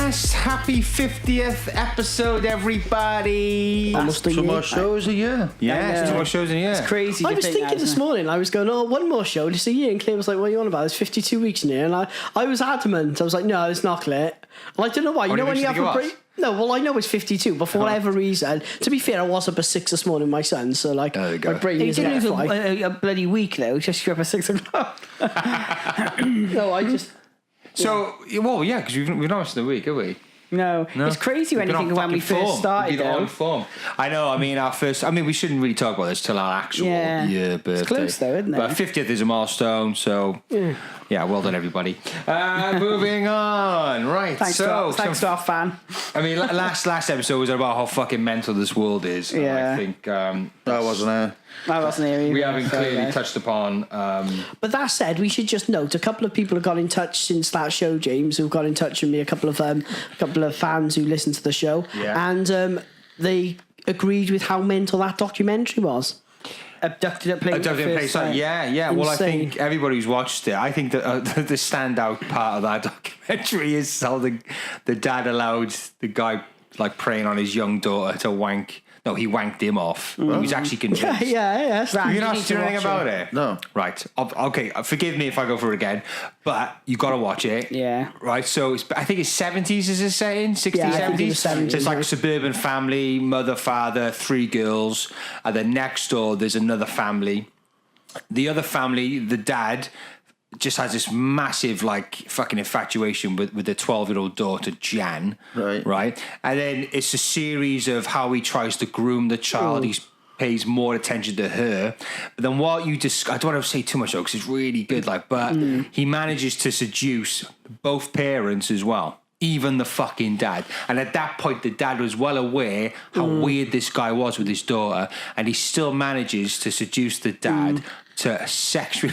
Yes, happy 50th episode, everybody. Almost a year. 2 more shows a year. Yeah, 2 more shows in a year. It's crazy. I was thinking this morning, I was going, one more show, just a year. And Claire was like, what are you on about? There's 52 weeks in here. And I was adamant. I was like, no, it's not, Claire. And I don't know why. You know when you have a break? No, well, I know it's 52, but for whatever reaon, to be fair, I was up at 6 this morning, my son, so like, my brain is didn't even a bloody week though, just up at 6 o'clock. No, I just... So, well, yeah, because we've not missed a week, have we? No. It's crazy when you think of when we first started though. Form. I know, we shouldn't really talk about this till our actual year birthday. It's close though, isn't it? But 50th is a milestone, so yeah, well done everybody. Moving on. Right, thanks to our fan. I mean, last episode was about how fucking mental this world is. Yeah. I think that wasn't here. We haven't clearly touched upon. But that said, we should just note a couple of people have got in touch since that show, James, who've got in touch with me. A couple of fans who listen to the show, and they agreed with how mental that documentary was. Abducted at place. Yeah. Well, I think everybody who's watched it, I think that the standout part of that documentary is how the dad allowed the guy like preying on his young daughter to wank. No, he wanked him off. He was actually convinced. Yeah. You not seen anything about it? No. Right. Okay. Forgive me if I go for it again, but you got to watch it. Yeah. Right. So I think it's 70s is it set in 60s, 70s. So it's like a suburban family, mother, father, 3 girls, and then next door there's another family. The other family, the dad, just has this massive like fucking infatuation with their 12-year-old daughter Jan, right? And then it's a series of how he tries to groom the child. He pays more attention to her. But then what I don't want to say too much though, because it's really good. But he manages to seduce both parents as well. Even the fucking dad. And at that point, the dad was well aware how weird this guy was with his daughter, and he still manages to seduce the dad to sexually.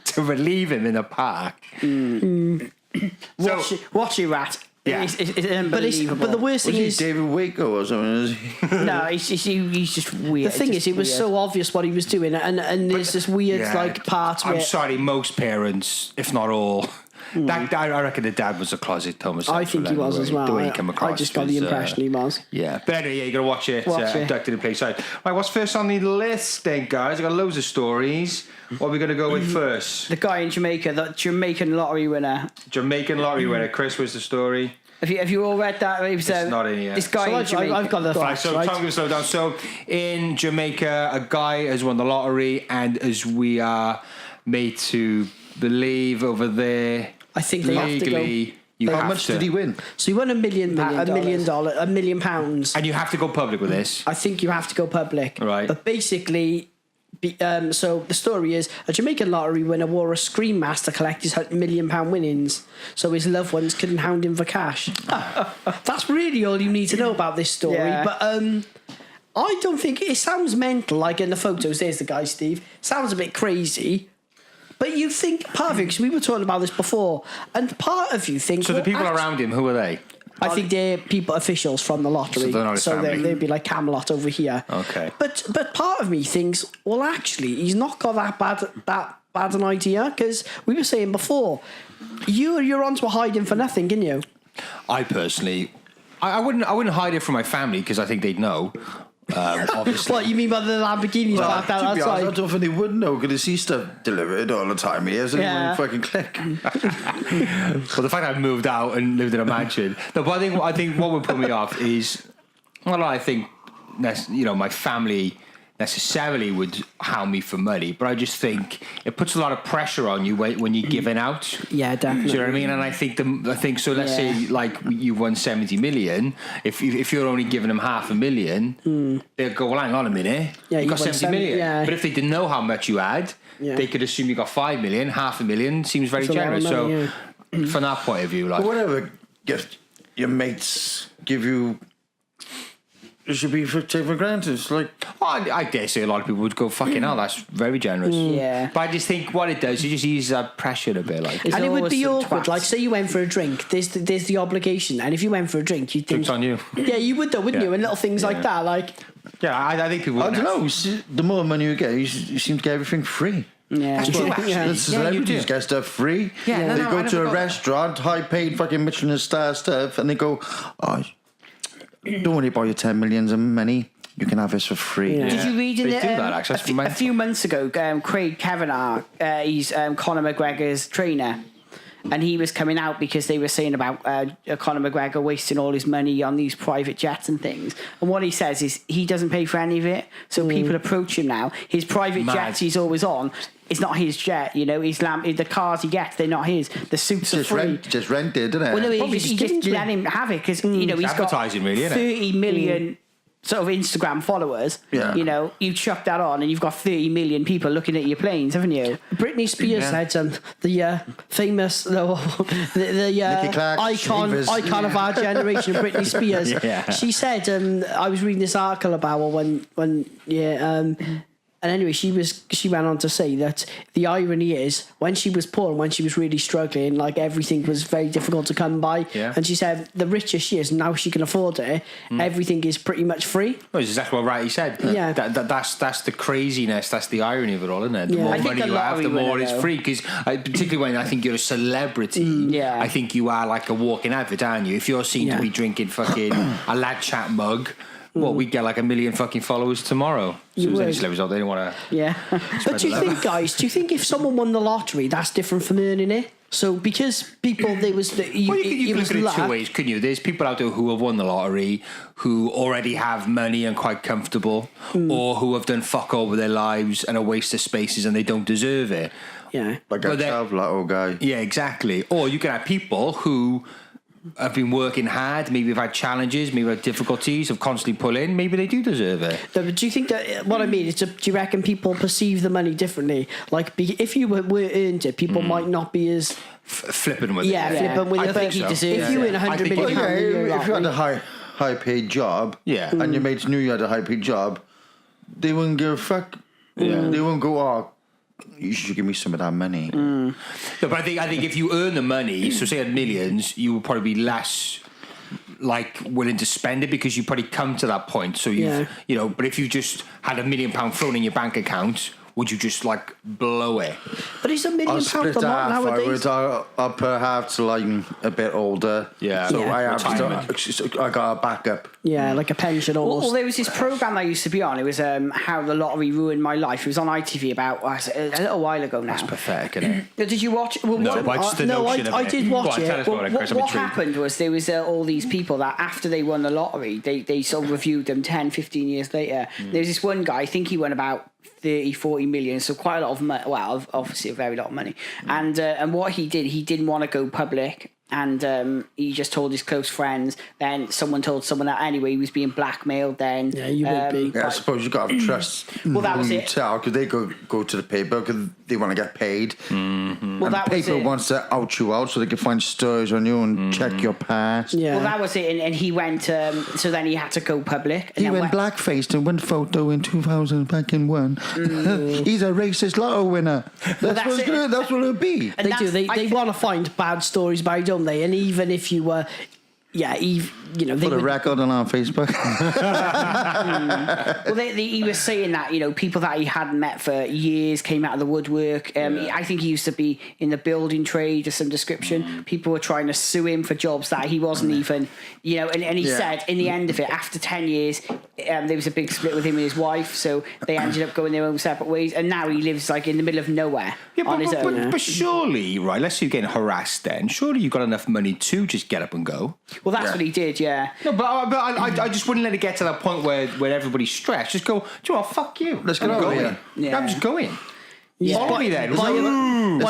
To relieve him in the park. Watch it, rat. Yeah. It's unbelievable. But the worst thing is David Waco or something. No, he's just weird. The thing is, it was so obvious what he was doing, and there's this weird part where... I'm sorry, most parents, if not all... I reckon the dad was a closet homosexual. I think he was as well. The way he came across. I just got the impression he was. Yeah. But anyway, you got to watch it. Abducted in Plain Sight. Right, what's first on the list then, guys? I've got loads of stories. What are we going to go with first? The guy in Jamaica, the Jamaican lottery winner. Jamaican lottery winner. Chris, what's the story? Have you all read that? It was, it's not in here. This guy in Jamaica. I've got the facts, so right? time to slow down. So in Jamaica, a guy has won the lottery, and as we are made to believe over there, I think they legally, have to go. How much did he win? So he won $1 million, and you have to go public with this. I think you have to go public, right? But basically, so the story is a Jamaican lottery winner wore a scream mask to collect his £1 million winnings, so his loved ones couldn't hound him for cash. That's really all you need to know about this story. Yeah. But I don't think it sounds mental. Like in the photos, there's the guy, Steve. Sounds a bit crazy. But you think, part of you, because we were talking about this before, and part of you thinks... So the people around him, who are they? I think they're officials from the lottery. So they're not his family. They'd be like Camelot over here. Okay. But part of me thinks, well, actually, he's not got that bad an idea, because we were saying before, you're onto a hiding for nothing, didn't you? I personally... I wouldn't hide it from my family, because I think they'd know. Obviously. What you mean by the Lamborghini parked out outside? I don't think they would know because they see stuff delivered all the time here, so they wouldn't fucking click. Well, the fact I've moved out and lived in a mansion. No, but I think what would put me off is, well, I think my family necessarily would hound me for money, but I just think it puts a lot of pressure on you when you're giving out. Yeah, definitely. Do you know what I mean? And I think so. Let's say like you won 70 million. If you're only giving them $500,000, they'll go, well, hang on a minute. Yeah, you got 70 million. Yeah. But if they didn't know how much you had, they could assume you got 5 million. $500,000 seems very generous. Money, so from that point of view, like whatever gift your mates give you. It should be taken for granted. It's like... I dare say a lot of people would go, fucking hell, that's very generous. Yeah. But I just think what it does, it just eases that pressure a bit. Like. And it would be awkward. Like, say you went for a drink, there's the obligation. And if you went for a drink, you'd think... Drinks on you. Yeah, you would though, wouldn't you? And little things like that, like... Yeah, I think people... I don't know. The more money you get, you seem to get everything free. Yeah. That's true, actually. The celebrities do. get stuff free. Yeah, They no, go I to never a got that. restaurant, high-paid fucking Michelin star stuff, and they go, "Oh, don't worry about your 10 millions of money. You can have this for free." Did you read in They do that, actually. That's a mental. few months ago, Craig Kavanagh, he's Conor McGregor's trainer, and he was coming out because they were saying about Conor McGregor wasting all his money on these private jets and things. And what he says is he doesn't pay for any of it, so people approach him now. His private jets he's always on. It's not his jet, the cars he gets, they're not his. The suits are free. Just rented, didn't it? Well, no, Probably he just just let him have it because he's got advertising, really, isn't it? 30 million sort of Instagram followers. Yeah. You chuck that on and you've got 30 million people looking at your planes, haven't you? Britney Spears said the famous Nicky Clark, icon of our generation, Britney Spears. She said, I was reading this article about her and anyway, she went on to say that the irony is when she was poor and when she was really struggling, like everything was very difficult to come by. Yeah. And she said the richer she is, now she can afford it. Everything is pretty much free. Well, it's exactly what Righty said. Yeah. That's the craziness. That's the irony of it all, isn't it? The Yeah. more I think money a you have, the lottery more winner, it's though. free. Because particularly when I think you're a celebrity, I think you are like a walking advert, aren't you? If you're seen to be drinking fucking a Lad Chat mug, we get like 1 million fucking followers tomorrow. So there's any would. celebrities out there who want to. Yeah. But do you think, guys, if someone won the lottery, that's different from earning it? So because people, Well, you can look at it two ways, couldn't you? There's people out there who have won the lottery, who already have money and quite comfortable, or who have done fuck all with their lives and a waste of spaces and they don't deserve it. Yeah. Like a child lotto guy. Yeah, exactly. Or you can have people who have been working hard, maybe have had challenges, maybe had difficulties, have constantly pull in, maybe they do deserve it. But do you think that, what I mean is, do you reckon people perceive the money differently? Like, if you were earned it, people might not be as... Flipping with it. Flipping with I it. think he so. deserves If you win I think £100 million it- Well, pound if you had a high-paid job, and your mates knew you had a high-paid job, they wouldn't give a fuck. They wouldn't go, "Oh, you should give me some of that money." No, but I think if you earn the money, so say you had millions, you would probably be less like willing to spend it because you probably come to that point. So but if you just had £1 million thrown in your bank account, would you just like blow it? But it's £1 I'll million split a lot half. nowadays. I'll put half till I'm a bit older. Yeah. So Yeah. I have Retirement. I got a backup. Yeah, like a pension Well, almost. there was this program that I used to be on. It was How the Lottery Ruined My Life. It was on ITV about a little while ago now. That's pathetic, isn't it? Did you watch? Well, No, but just the notion of I it. did watch Go on, it. tell us about it, Chris. I'm What intrigued. happened was there was all these people that after they won the lottery, they sort of reviewed them 10, 15 years later. There was this one guy, I think he won about 30, 40 million, so quite a lot of money. Well, obviously a very lot of money. And what he did, he didn't want to go public. And he just told his close friends. Then someone told someone that anyway he was being blackmailed. Then you would be. Yeah, I suppose you got to trust. Well, that was it. Because they go to the paper because they want to get paid. Well, And that was paper it. wants to out you out so they can find stories on you and check your past. Yeah. Well, that was it, and he went. So then he had to go public. And He then went blackfaced in one photo in 2000 back in one. He's a racist lotto winner. That's that's it. That's what it'll be. And They do. that's- They want to find bad stories about you, don't they? And even if you were... they Put a would, record on our Facebook. Well, he was saying that people that he hadn't met for years came out of the woodwork. I think he used to be in the building trade of some description. People were trying to sue him for jobs that he wasn't even. And he said in the end of it, after 10 years, there was a big split with him and his wife, so they ended up going their own separate ways. And now he lives like in the middle of nowhere on his own. But surely, right, let's say you're getting harassed then. Surely you've got enough money to just get up and go. Well, that's what he did, yeah. No, but I just wouldn't let it get to that point where everybody's stressed. Just go, do you know what, fuck you. Let's get I'm out of going. here. Yeah. I'm just going. Yeah. Follow me then. Let's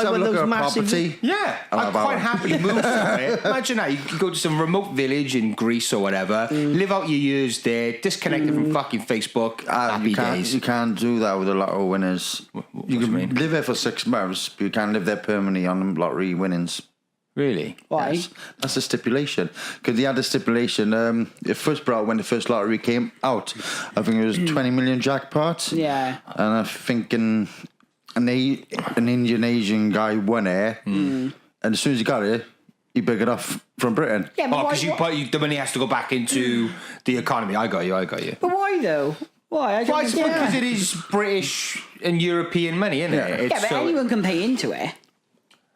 have a one of look those at a massive- property. Yeah, I'd quite happily move somewhere. Imagine that. You could go to some remote village in Greece or whatever, live out your years there, disconnected from fucking Facebook, happy days. You can't do that with a lotto winners. You can mean? live there for 6 months, but you can't live there permanently on lottery winnings. Really? Why? Yes. That's a stipulation. Because they had a stipulation. It first brought out when the first lottery came out. I think it was 20 million jackpot. Yeah. And I think an Indian Asian guy won it. And as soon as he got it, he big it off from Britain. Yeah, but Oh, because the money has to go back into the economy. I got you. But why though? Why? Because it is British and European money, isn't it? Yeah, but anyone can pay into it.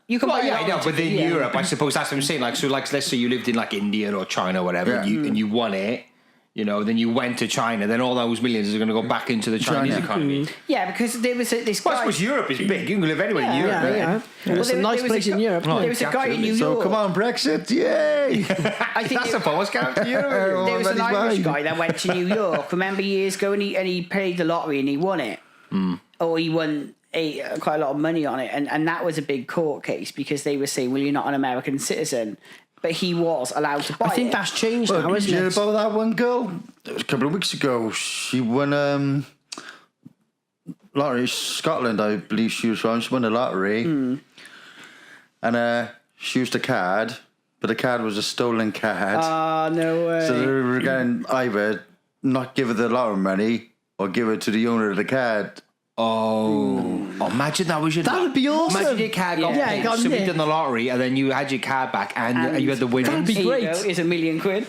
You can buy it but within Europe, I suppose that's what I'm saying. Like, so, like, let's say you lived in like India or China or whatever, and you won it. You know, then you went to China. Then all those millions are going to go back into the Chinese economy. Yeah, because there was this guy. Well, I suppose Europe is big. You can live anywhere in Europe. Yeah. There's some nice place in Europe. There was a guy in New York. So come on, Brexit, yay! I think That's a bonus count to Europe. there was an Irish guy that went to New York. Remember years ago, and he played the lottery and he won it, or he won quite a lot of money on it, and that was a big court case because they were saying, well, you're not an American citizen. But he was allowed to buy it. I think that's changed now, isn't it? You know about that one girl? It was a couple of weeks ago. She won lottery. Scotland, I believe she was from. She won the lottery. And she used a card, but the card was a stolen card. Oh, no way. So they were going either not give her the lottery money or give it to the owner of the card. Oh, imagine that was your... That would be awesome. Imagine your card got paid. got Somebody nicked. done the lottery and then you had your card back and you had the winnings. That'd be great. It's $1 million.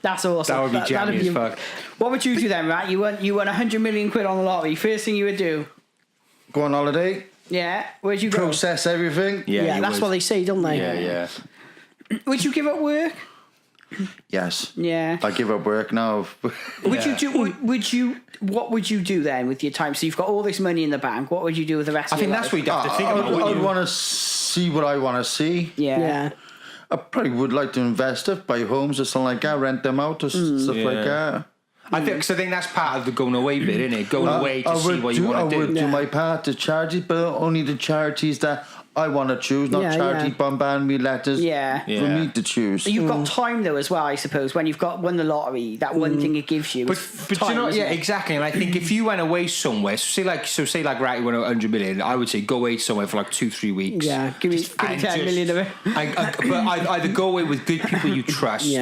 That's awesome. That would be jammy as fuck. What would you do then, Rat? You won $100 million on the lottery. First thing you would do? Go on holiday. Yeah. Where'd you go? Process everything. Yeah, that's what they say, don't they? Yeah. Would you give up work? Yes. Yeah. I give up work now. Would you do? Would you? What would you do then with your time? So you've got all this money in the bank. What would you do with the rest? I of think your that's life? what you'd have to think about. I would want to see what I want to see. Yeah. I probably would like to invest it, buy homes or something like that, rent them out or stuff like that. I think that's part of the going away bit, isn't it? Going away to see what you want to do. I would do my part to charities, but only the charities that I want to choose, not charity bombarding me letters for me to choose. You've got time though as well, I suppose. When you've won the lottery, that one thing it gives you. But time, you know, isn't it? exactly. And I think if you went away somewhere, say like Ratty won 100 million, I would say go away somewhere for like 2-3 weeks. Yeah, give me 10 million of it. But either go away with good people you trust.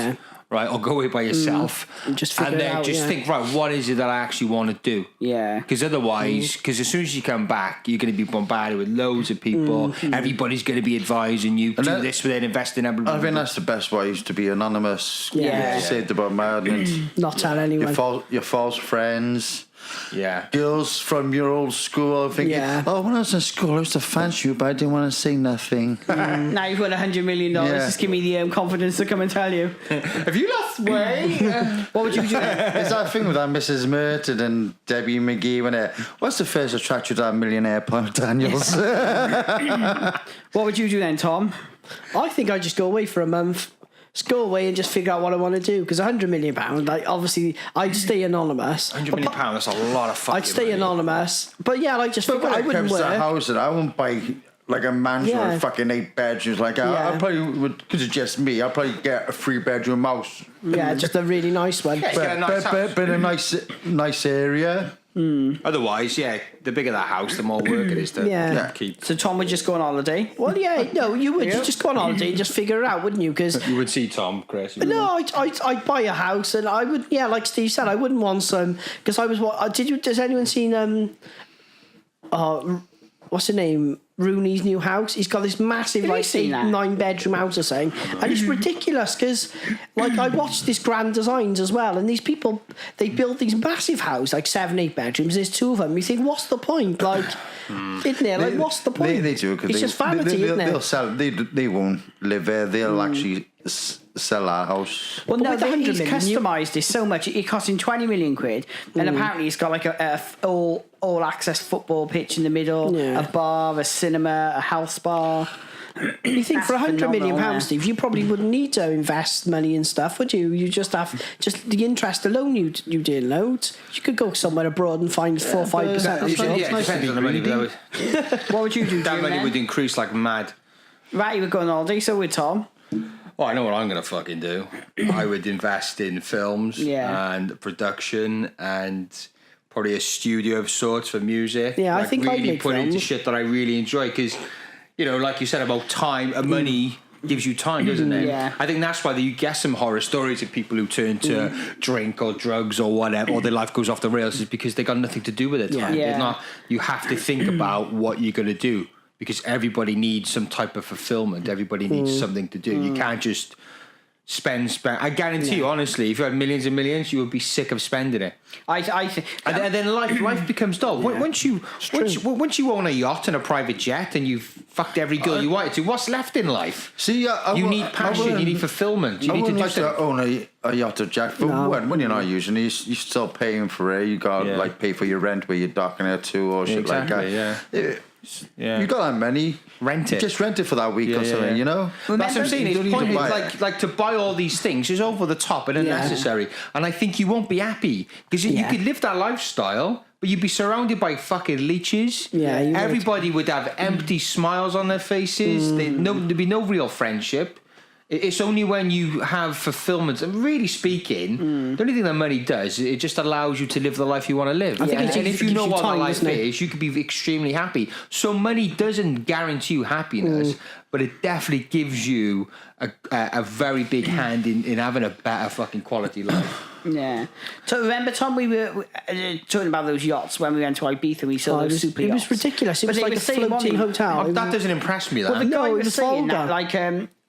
Right, or go away by yourself, and just figure and then it out, think, right, what is it that I actually want to do? Yeah, because otherwise, as soon as you come back, you're going to be bombarded with loads of people. Everybody's going to be advising you do this within investing. I think that's the best way to be anonymous. Yeah, saved about madness. Not tell anyone. Your false friends. Yeah, girls from your old school thinking, oh, when I was in school, I used to fancy you, but I didn't want to say nothing. Now you've won $100 million. Just give me the confidence to come and tell you. Have you lost weight? What would you do? It's that thing with that Mrs. Merton and Debbie McGee when what's the first attraction to that millionaire Paul Daniels? What would you do then, Tom? I think I'd just go away for a month. Just go away and just figure out what I want to do. Because £100 million, like obviously, I'd stay anonymous. £100 million, that's a lot of fucking I'd stay money. anonymous. But yeah, like just figure I wouldn't work. A house that I wouldn't buy like a mansion or fucking 8 bedrooms. Like I probably would, because it's just me, I'd probably get a 3-bedroom house. Yeah, just a really nice one. But in a nice area. Otherwise, the bigger that house, the more work it is to keep. So Tom would just go on holiday? Well, you would. You'd just go on holiday and just figure it out, wouldn't you? Because you would see Tom, Chris. No, I'd buy a house and I would, like Steve said, I wouldn't want some, because I was, has anyone seen, what's her name? Rooney's new house. He's got this massive, 9-bedroom house or something, and it's ridiculous because, like, I watched this Grand Designs as well, and these people they build these massive houses, like 7-8 bedrooms. There's 2 of them. You think, what's the point? Like, isn't it? Like, what's the point? They do because it's just vanity, isn't it? They'll sell. They won't live there. They'll actually sell our house. Well, no, he's customised it so much. It cost him £20 million, and apparently he's got like a all access football pitch in the middle, a bar, a cinema, a health spa. You think for £100 million, Steve, you probably wouldn't need to invest money in stuff, would you? You just have the interest alone. You did loads. You could go somewhere abroad and find 4 or 5%. It depends on the money. What would you do? That money would increase like mad. Right, you would go on holiday. So would Tom. Well, I know what I'm going to fucking do. I would invest in films and production and probably a studio of sorts for music. Yeah, I think I'd really make put films. into shit that I really enjoy because, like you said about time, money gives you time, doesn't it? Yeah. I think that's why you get some horror stories of people who turn to drink or drugs or whatever, or their life goes off the rails, is because they got nothing to do with it. Yeah. It's not. You have to think about what you're going to do. Because everybody needs some type of fulfillment. Everybody needs something to do. You can't just spend. I guarantee you, honestly, if you had millions and millions, you would be sick of spending it. I think, and then life becomes dull. Once you own a yacht and a private jet, and you've fucked every girl you wanted to, what's left in life? See, you need passion, you need fulfillment. You I need to wouldn't do like to own a yacht or jet, but when you're not using it, you're still paying for it. You got to like pay for your rent where you're docking it to or shit like that. Yeah. You got that money. Rent it. Just rent it for that week or something, you know? Well, that's what I'm saying. It's pointless. Like to buy all these things is over the top and unnecessary. And I think you won't be happy because you could live that lifestyle, but you'd be surrounded by fucking leeches. Yeah, everybody would have empty smiles on their faces. There'd be no real friendship. It's only when you have fulfillment, and really speaking, the only thing that money does, it just allows you to live the life you want to live. And if you know what that life is, you could be extremely happy. So money doesn't guarantee you happiness, but it definitely gives you a very big hand in having a better fucking quality life. Yeah. So remember, Tom, we were talking about those yachts when we went to Ibiza. We saw those super yachts. It was ridiculous. It was like a floating hotel. That doesn't impress me. Well, the guy was saying that, like,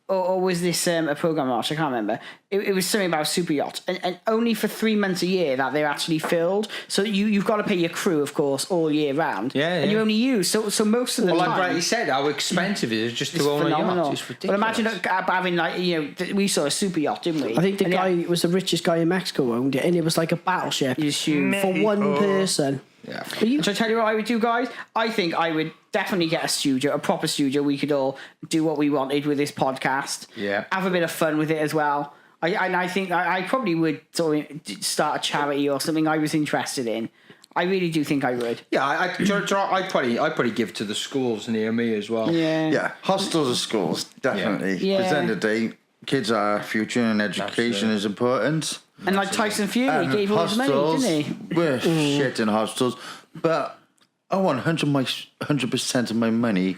or was this a program watch? I can't remember. It was something about super yachts, and only for 3 months a year that they're actually filled. So you've got to pay your crew, of course, all year round. And you only use so most of the time. Well, like Bradley said, how expensive it is just to own a yacht. It's ridiculous. Well, imagine having we saw a super yacht, didn't we? I think the guy was the richest guy in Mexico owned it, and it was like a battleship for one person. Yeah. So I tell you what I would do, guys. I think I would definitely get a proper studio. We could all do what we wanted with this podcast. Yeah. Have a bit of fun with it as well. I think I probably would sort of start a charity or something I was interested in. I really do think I would. Yeah, I'd probably give to the schools near me as well. Yeah, hostels or schools, definitely. Yeah. Because at the end of the day, kids are our future and education is important. And like Tyson Fury gave all his money, didn't he? We're shit in hostels, but I want 100% of my money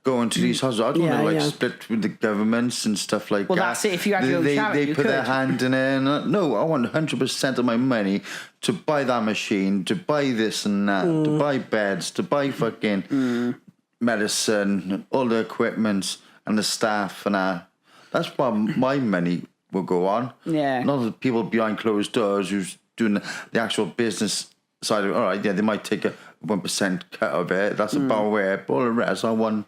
going to these hostels. I don't want to split with the governments and stuff like that. Well, that's it. If you had your own charity, they put their hand in it. No, I want 100% of my money to buy that machine, to buy this and that, to buy beds, to buy fucking medicine, all the equipment and the staff and that. That's what my money will go on. Yeah. Not the people behind closed doors who's doing the actual business side of it. All right, they might take a 1% cut of it. That's about where. But all the rest, I want,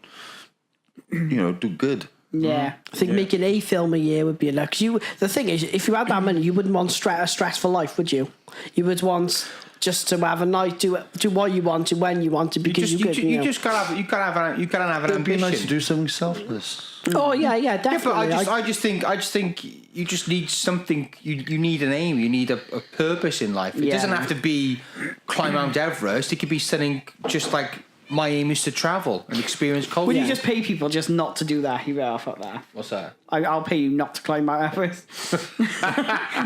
do good. Yeah. I think making a film a year would be enough. The thing is, if you had that money, you wouldn't want a stressful life, would you? You would want just to have a night, do what you want to when you want to, because you just gotta have an ambition. It'd be nice to do something selfless. Oh yeah, definitely. Yeah, but I just think you just need something. You need an aim. You need a purpose in life. It doesn't have to be climb Mount Everest. It could be something just like my aim is to travel and experience culture. Would you just pay people just not to do that? You better fuck that. What's that? I'll pay you not to climb Mount Everest.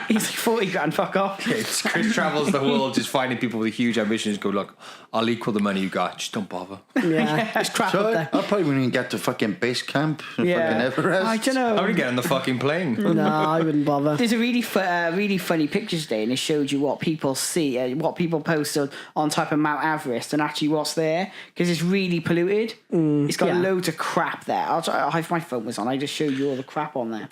He's like 40 grand, fuck off. Chris travels the world just finding people with huge ambitions. Go, look, I'll equal the money you got. Just don't bother. Yeah, it's crap up there. I probably wouldn't even get to fucking base camp. Fucking Everest. I don't know. I would get on the fucking plane. No, I wouldn't bother. There's a really funny picture today, and it showed you what people see, what people post on top of Mount Everest, and actually what's there, because it's really polluted. It's got loads of crap there. If my phone was on, I just showed you all the crap on there.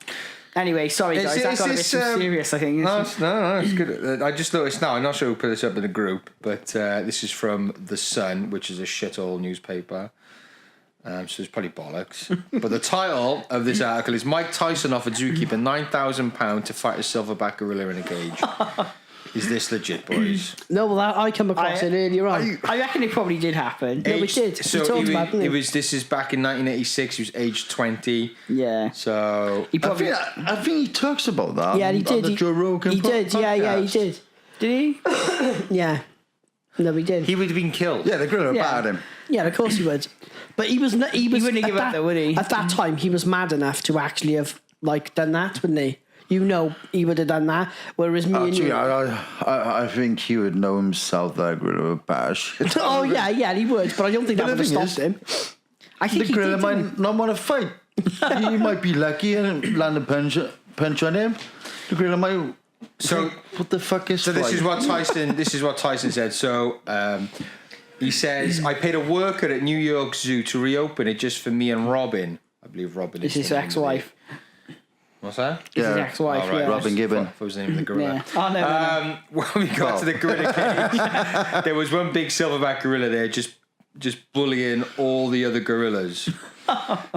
Anyway, sorry guys, that got a bit too serious, I think. No, it's good. I just noticed now, I'm not sure who put this up in the group, but this is from The Sun, which is a shithole newspaper. So it's probably bollocks. But the title of this article is Mike Tyson offered zookeeper £9,000 to fight a silverback gorilla in a cage. Is this legit, boys? No, well, I come across it earlier on. I reckon it probably did happen. No, it did. So this is back in 1986. He was aged 20. Yeah. So I think he talks about that. Yeah, he did. The Joe Rogan he did. podcast. Yeah, he did. Did he? Yeah. No, he did. He would have been killed. Yeah, the gorilla battered him. Yeah, of course he would. But he wouldn't give up though, would he? At that time, he was mad enough to actually have done that, wouldn't he? He would have done that. Whereas me and you, I think he would know himself that gorilla would batter shit. Oh yeah, he would. But I don't think that would have stopped him. I think the gorilla might not want to fight. He might be lucky and land a punch on him. The gorilla might. So what the fuck is? So this is what Tyson said. So he says, I paid a worker at New York Zoo to reopen it just for me and Robin. I believe Robin is his ex-wife. What's that? It's his ex-wife. Oh, right. Yeah. Robin Gibbon. What was the name of the gorilla? Yeah. Oh no. When we got to the gorilla cage, there was one big silverback gorilla there just bullying all the other gorillas.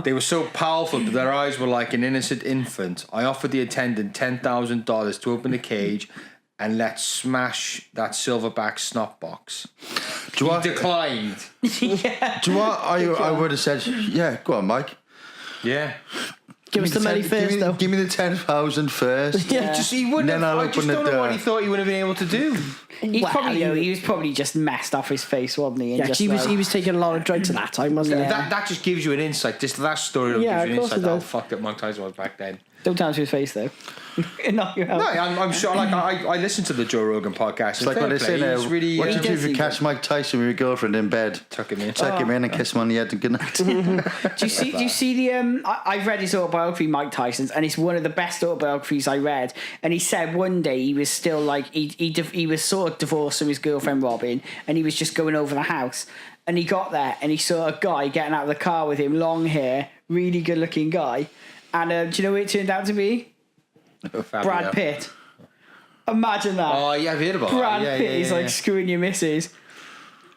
They were so powerful that their eyes were like an innocent infant. I offered the attendant $10,000 to open the cage and let's smash that silverback snot box. He declined. Yeah. Do you know what? I would have said, yeah, go on, Mike. Yeah. Give us the money first, though. Give me the 10,000 first. Yeah. He wouldn't Then have. I'll I just open the don't know door. what he thought he would have been able to do. He was probably just messed off his face, wasn't he? And Yeah, 'cause just he was taking a lot of drugs at that time, wasn't he? That just gives you an insight. This last story Yeah, gives you an of course insight it how does. fucked up Mike Tyson was back then. Don't tell him to his face though. Knock you out. No, I'm sure. Like I listen to the Joe Rogan podcast. It's like what they say now. Really, What you do if you does catch Mike Tyson with your girlfriend in bed? tuck him in. Tuck him in and kiss him on the head and good night. Do you see the I've read his autobiography, Mike Tyson's, and it's one of the best autobiographies I read. And he said one day he was still like he was sort of divorced from his girlfriend Robin, and he was just going over the house, and he got there and he saw a guy getting out of the car with him, long hair, really good looking guy, and do you know who it turned out to be? Brad Pitt. Imagine that. Oh yeah, I've heard about Brad that. Pitt is like screwing your missus.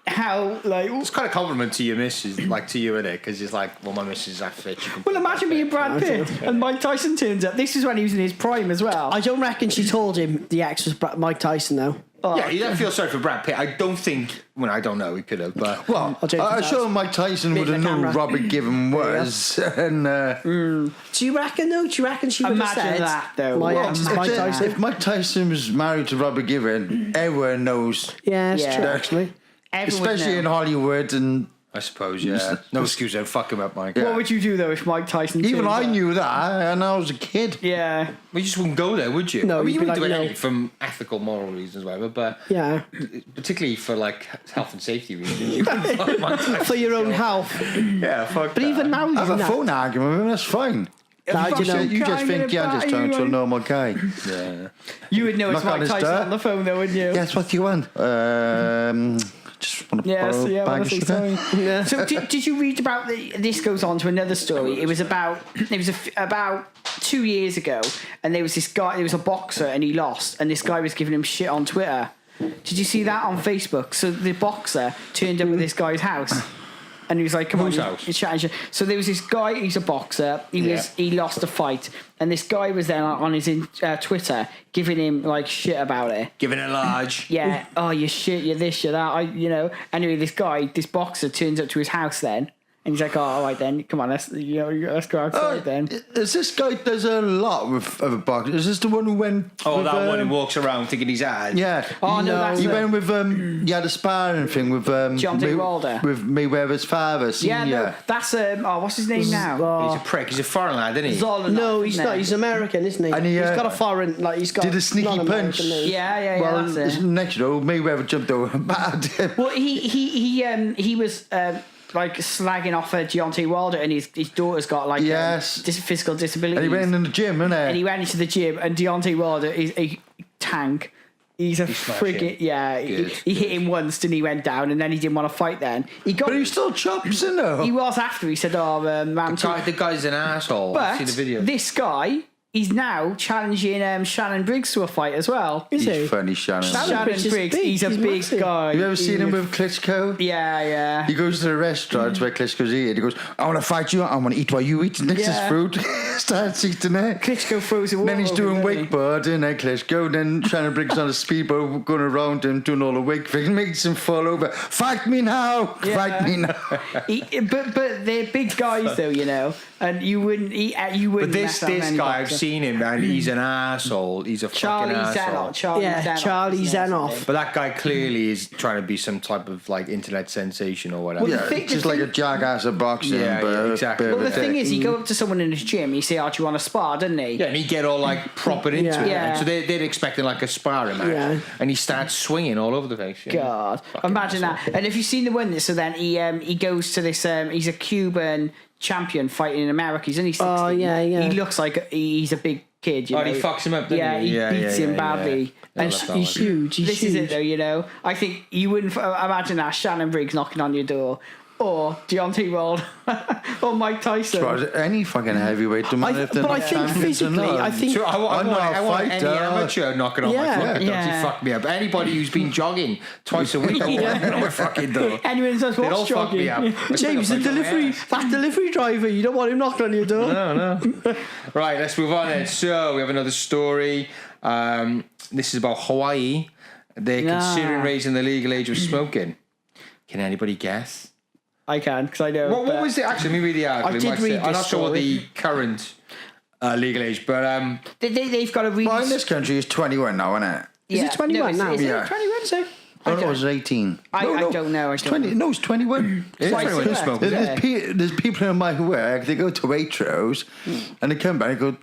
How like? It's kind of compliment to your missus, like to you, innit? Because it's like, well, my missus is that fit. Well, imagine being Brad Pitt and Mike Tyson turns up. This is when he was in his prime as well. I don't reckon she told him the ex was Mike Tyson, though. Yeah, you don't feel sorry for Brad Pitt. I don't think. Well, I don't know. He could have, but Well, I'm sure Mike Tyson would have known who Robert Gibbon was. And Do you reckon, though? Do you reckon she would have Imagine said that, though. My Well, ex is imagine Mike that. Tyson? if Mike Tyson was married to Robert Gibbon, everyone knows. Yeah, it's Yeah. true, actually. Everyone would Especially know. in Hollywood. And I suppose, yeah. No excuse, then. Fuck him up, Mike. What would you do though if Mike Tyson? even turns I up? knew that, and I was a kid. Yeah. Well, you just wouldn't go there, would you? No, I mean, you you'd be wouldn't do like, it no. from ethical, moral reasons, whatever. But Yeah. particularly for like health and safety reasons, you wouldn't fuck Mike Tyson. For your own health. Yeah, fuck. But even now, Have you a know. phone argument with him, that's fine. Now, You you know, just think, yeah, I'm just talking to a normal guy. Yeah. You would know it's Knock on Mike his Tyson door. on the phone though, wouldn't you? Yes, what do you want? Just want to Yes, borrow yeah, a bag of honestly, sugar. sorry. Yeah. So did you read about this goes on to another story. It was about about 2 years ago, and there was this guy, there was a boxer and he lost, and this guy was giving him shit on Twitter. Did you see that on Facebook? So the boxer turned up at this guy's house. And he was like, "Come on, Whose house? he's chatting shit." So there was this guy. He's a boxer. He lost a fight, and this guy was then on his Twitter giving him like shit about it. Giving it large. Yeah. Oh, you shit. You're this. You're that. Anyway, this boxer turns up to his house then, and he's like, "Oh, all right then. Come on, let's go outside then." Is this guy does a lot with other boxers? Is this the one who went? Oh, with, that one who walks around thinking he's ad. Yeah. Oh, no, that's he the- went with he had a sparring thing with Deontay Wilder. with Mayweather's father. Yeah. Senior. No, that's what's his name now? He's a prick. He's a foreign lad, isn't he? Zolanov, No, he's isn't not. it? He's American, isn't he? And he, He's got a foreign, he's got did a sneaky non-American punch. name. Yeah. Well, That's it. next you know, Mayweather jumped over and battered him. Well, he was like slagging off Deontay Wilder, and his daughter's got like Yes. physical disabilities. And he went in the gym, innit? And he went into the gym, and Deontay Wilder is a tank. He's a smashed friggin' him. yeah. Good, He hit him once, and he went down, and then he didn't want to fight. Then he got. But he still chops, you know. He was after. He said, "Oh, man." The guy's an asshole. But I've seen the video. this guy, he's now challenging Shannon Briggs to a fight as well. Is he? He's funny, Shannon. Shannon Briggs is Briggs, big. he's a He's big massive. guy. You ever seen him He's a- with Klitschko? Yeah. He goes to the restaurant where Klitschko's eating. He goes, "I want to fight you. I want to eat what you eat." Nicks his Yeah. fruit, starts eating it. Klitschko throws a water. Then he's over doing him, doesn't he? wakeboarding, and Klitschko. Then Shannon Briggs on a speedboat going around him doing all the wake thing, makes him fall over. Fight me now! Yeah. Fight me now! But they're big guys though, and you wouldn't. You wouldn't. But this guy, I've seen him, and he's an asshole. He's a Charlie fucking asshole. Zenoff. Charlie Zenoff. But that guy clearly is trying to be some type of like internet sensation or whatever. Well, Yeah, thing- just the like thing- a jackass of boxing. Yeah, but yeah, exactly. bit of Well, a the thing dick. is, you go up to someone in his gym, you say, "Oh, do you want to spar?" Doesn't he? Yeah, and he'd get all like proper into it. Yeah. So they're expecting like a sparring match, Yeah. and he starts swinging all over the place. Yeah. God, Fucking imagine asshole. that. And if you've seen the one, so then he goes to this. He's a Cuban champion fighting in America. He's only 16. Oh, yeah. He looks like he's a big kid. Oh, and he fucks him up, doesn't Yeah, he? he Yeah, beats yeah, him yeah, badly. yeah. I And love that He's one. huge. He's this huge. is it though, I think you wouldn't imagine that Shannon Briggs knocking on your door. or Deontay Wilder or Mike Tyson. Any fucking heavyweight, no matter if they're but not I think champions or physically, not. I think So I want any fighter. amateur knocking on my fucking door to fuck me up. Anybody who's been jogging twice a week, I want knocking on my fucking door. Anyone who does They'll watch fuck me jogging. up. James, that delivery driver, you don't want him knocking on your door. No. Right, let's move on then. So we have another story. This is about Hawaii. They're considering raising the legal age of smoking. Can anybody guess? I can, because I know. What was it? Actually, let me read the article. I did read I'm not this sure what story. the current legal age, but They've got to read. Well, in this country, it's 21 now, isn't it? Is it 21 now? Is Yeah. it 21, so? Oh, no, it was 18. I don't know. It's 20. No, it's 21. it's Twice 21 a smoke. year. There's people in my work, they go to Waitrose and they come back and go,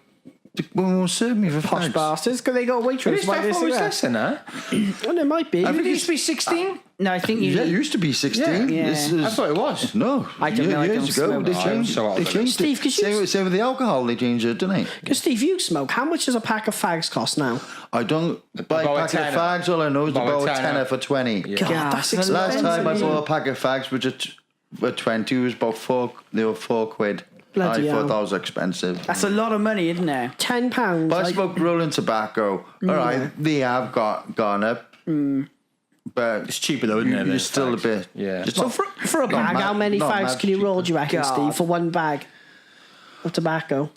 well, serve me for Posh fags. bastards, because they got a waitress. Is that always less than that? Well, it might be. I think it used to be 16. No, I think Yeah, it used to be 16. Yeah. This I is, thought it was. no, I don't know, I years don't ago smoke. they Oh, changed, so old, they isn't it? changed Steve, it. 'cause you- Same with the alcohol, they changed it, didn't they? Because Steve, you smoke. How much does a pack of fags cost now? I don't buy a About a pack of tenner. fags, all I know is About a about a tenner. tenner for 20. Yeah. God, that's Last expensive. Last time I bought a pack of fags, which were 20, it was about £4. Bloody I thought hell. that was expensive. That's a lot of money, isn't it? £10. But I smoke rolling tobacco. All right, they have gone up. But It's cheaper though, isn't it? you're still a Fags? bit. Yeah. Just So not- for a bag, mad- how many not fags mad can you roll, do you reckon, God. Steve, for one bag of tobacco?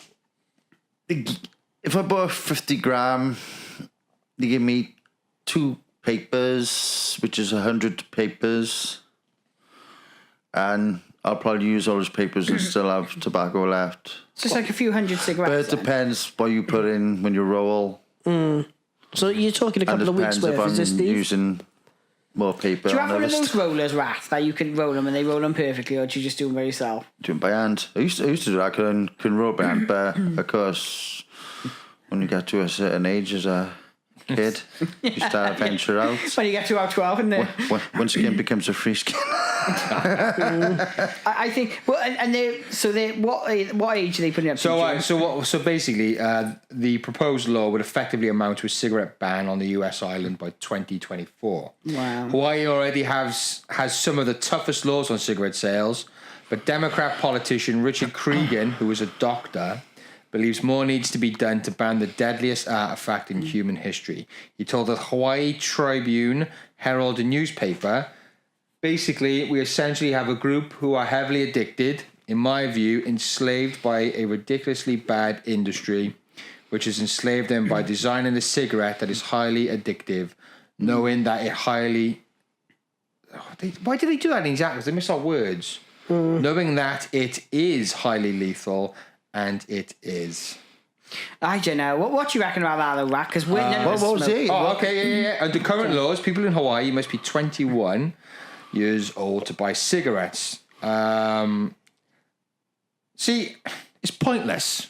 If I bought 50 gram, they give me 2 papers, which is 100 papers. And I'll probably use all those papers and still have tobacco left. It's just like a few hundred But cigarettes. it depends what you put in when you roll. So you're talking a And couple it of weeks depends if worth, I'm is this, Steve? using more paper. Do you on have one of other those rollers, Rat, that you can roll them and they roll them perfectly, or do you just do them by yourself? doing by hand. I used to do that. I can roll by hand, but of course, when you get to a certain age as a kid, you start to venture out. When you get to about 12, isn't it? When skin becomes a free skin. I think. Well, and they what age are they putting up? to, Jim? So basically, the proposed law would effectively amount to a cigarette ban on the U.S. island by 2024. Wow. Hawaii already has some of the toughest laws on cigarette sales, but Democrat politician Richard Cregan, who is a doctor, believes more needs to be done to ban the deadliest artifact in human history. He told the Hawaii Tribune Herald newspaper, basically, we essentially have a group who are heavily addicted, in my view, enslaved by a ridiculously bad industry, which has enslaved them by designing a cigarette that is highly addictive, knowing that it highly... Why did they do that in these articles? They miss out words. Knowing that it is highly lethal, and it is. I don't know. What do you reckon about that, though, Rat? Because we're none of us What was smoke. it? Oh, okay, yeah. Under current laws, people in Hawaii must be 21 years old to buy cigarettes. See, it's pointless.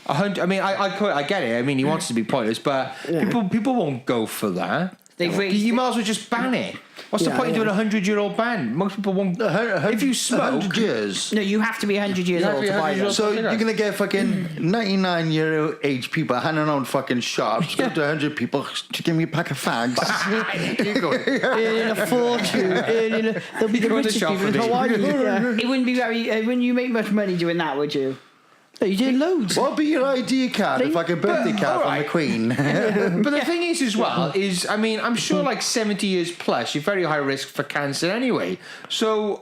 I get it. I mean, he wants it to be pointless, but people won't go for that. You might as well just ban it. What's the point in doing a 100-year-old ban? Most people won't. If you smoke, 100 years. No, you have to be 100 years You have old to be to buy 100 them. years So Cigarettes. you're going to get fucking 99-year-old age people hanging around fucking shops, go to 100 people to give me a pack of fags. Earning a fortune. They'll be the go to richest shop people in for me. Hawaii. Yeah. It wouldn't be very. Wouldn't you make much money doing that? Would you? No, you did loads. What'd be your ID card if like a birthday card from the alright. Queen? But the thing is, as well, is I mean, I'm sure like 70 years plus, you're very high risk for cancer anyway. So,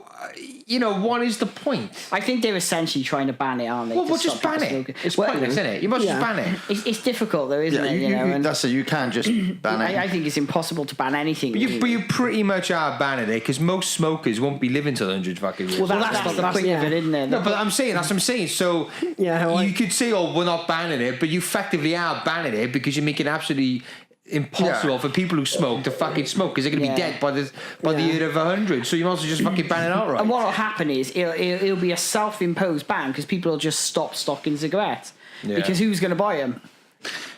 what is the point? I think they're essentially trying to ban it, aren't they? Well, to just stop ban people it. smoking. It's Well, pointless, isn't it? You must just ban it. It's difficult, though, isn't Yeah, it? And that's it. You can't just ban it. I think it's impossible to ban anything. But really. you pretty much are banning it because most smokers won't be living till 100 fucking years. Well, that's the point of it, isn't it? No, but that's what I'm saying. So Yeah, you could say, "Oh, we're not banning it," but you effectively are banning it because you're making it absolutely impossible for people who smoke to fucking smoke because they're going to be dead by the year of 100. So you might as well just fucking ban it outright. And what will happen is it'll be a self-imposed ban because people will just stop stocking cigarettes because who's going to buy them?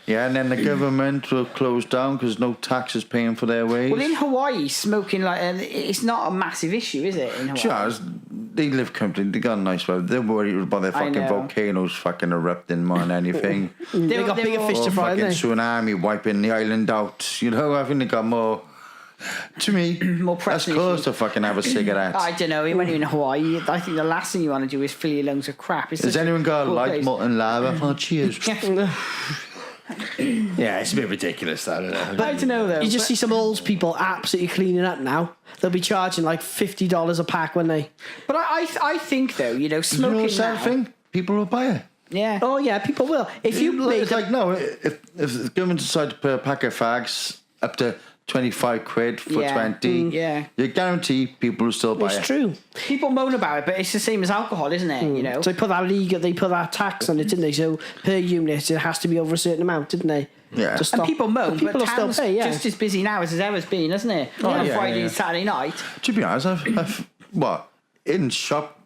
Yeah, and then the government will close down because no tax is paying for their ways. Well, in Hawaii, smoking it's not a massive issue, is it? In Hawaii, Just, they live comfortably. They got a nice weather. They're worried about their fucking know. volcanoes fucking erupting more than anything. They got bigger fish Or to fry, fucking haven't they? tsunami wiping the island out. I think they got more To me, More that's pressing close issue. to fucking have a cigarette. I don't know. When you're in Hawaii, I think the last thing you want to do is fill your lungs with crap. It's Has such a anyone got a cool light place. molten lava? Oh, cheers. Yeah, it's a bit ridiculous, that, isn't it? I don't know though. You just see some old people absolutely cleaning up now. They'll be charging like $50 a pack, won't they? But I think though, You know smoking what's that now. thing? People will buy it. Yeah. Oh yeah, people will. If you made It's like, no, if the government decide to put a pack of fags up to 25 quid for Yeah. 20, Yeah. you guarantee people will still buy it's it. true. People moan about it, but it's the same as alcohol, isn't it? You know. So they put that tax on it, didn't they? So per unit, it has to be over a certain amount, didn't they? Yeah. To And stop- people moan, people but will still town's pay. Yeah. just as busy now as it's ever been, isn't it? On yeah, Friday yeah. and Saturday night. To be honest, in shop,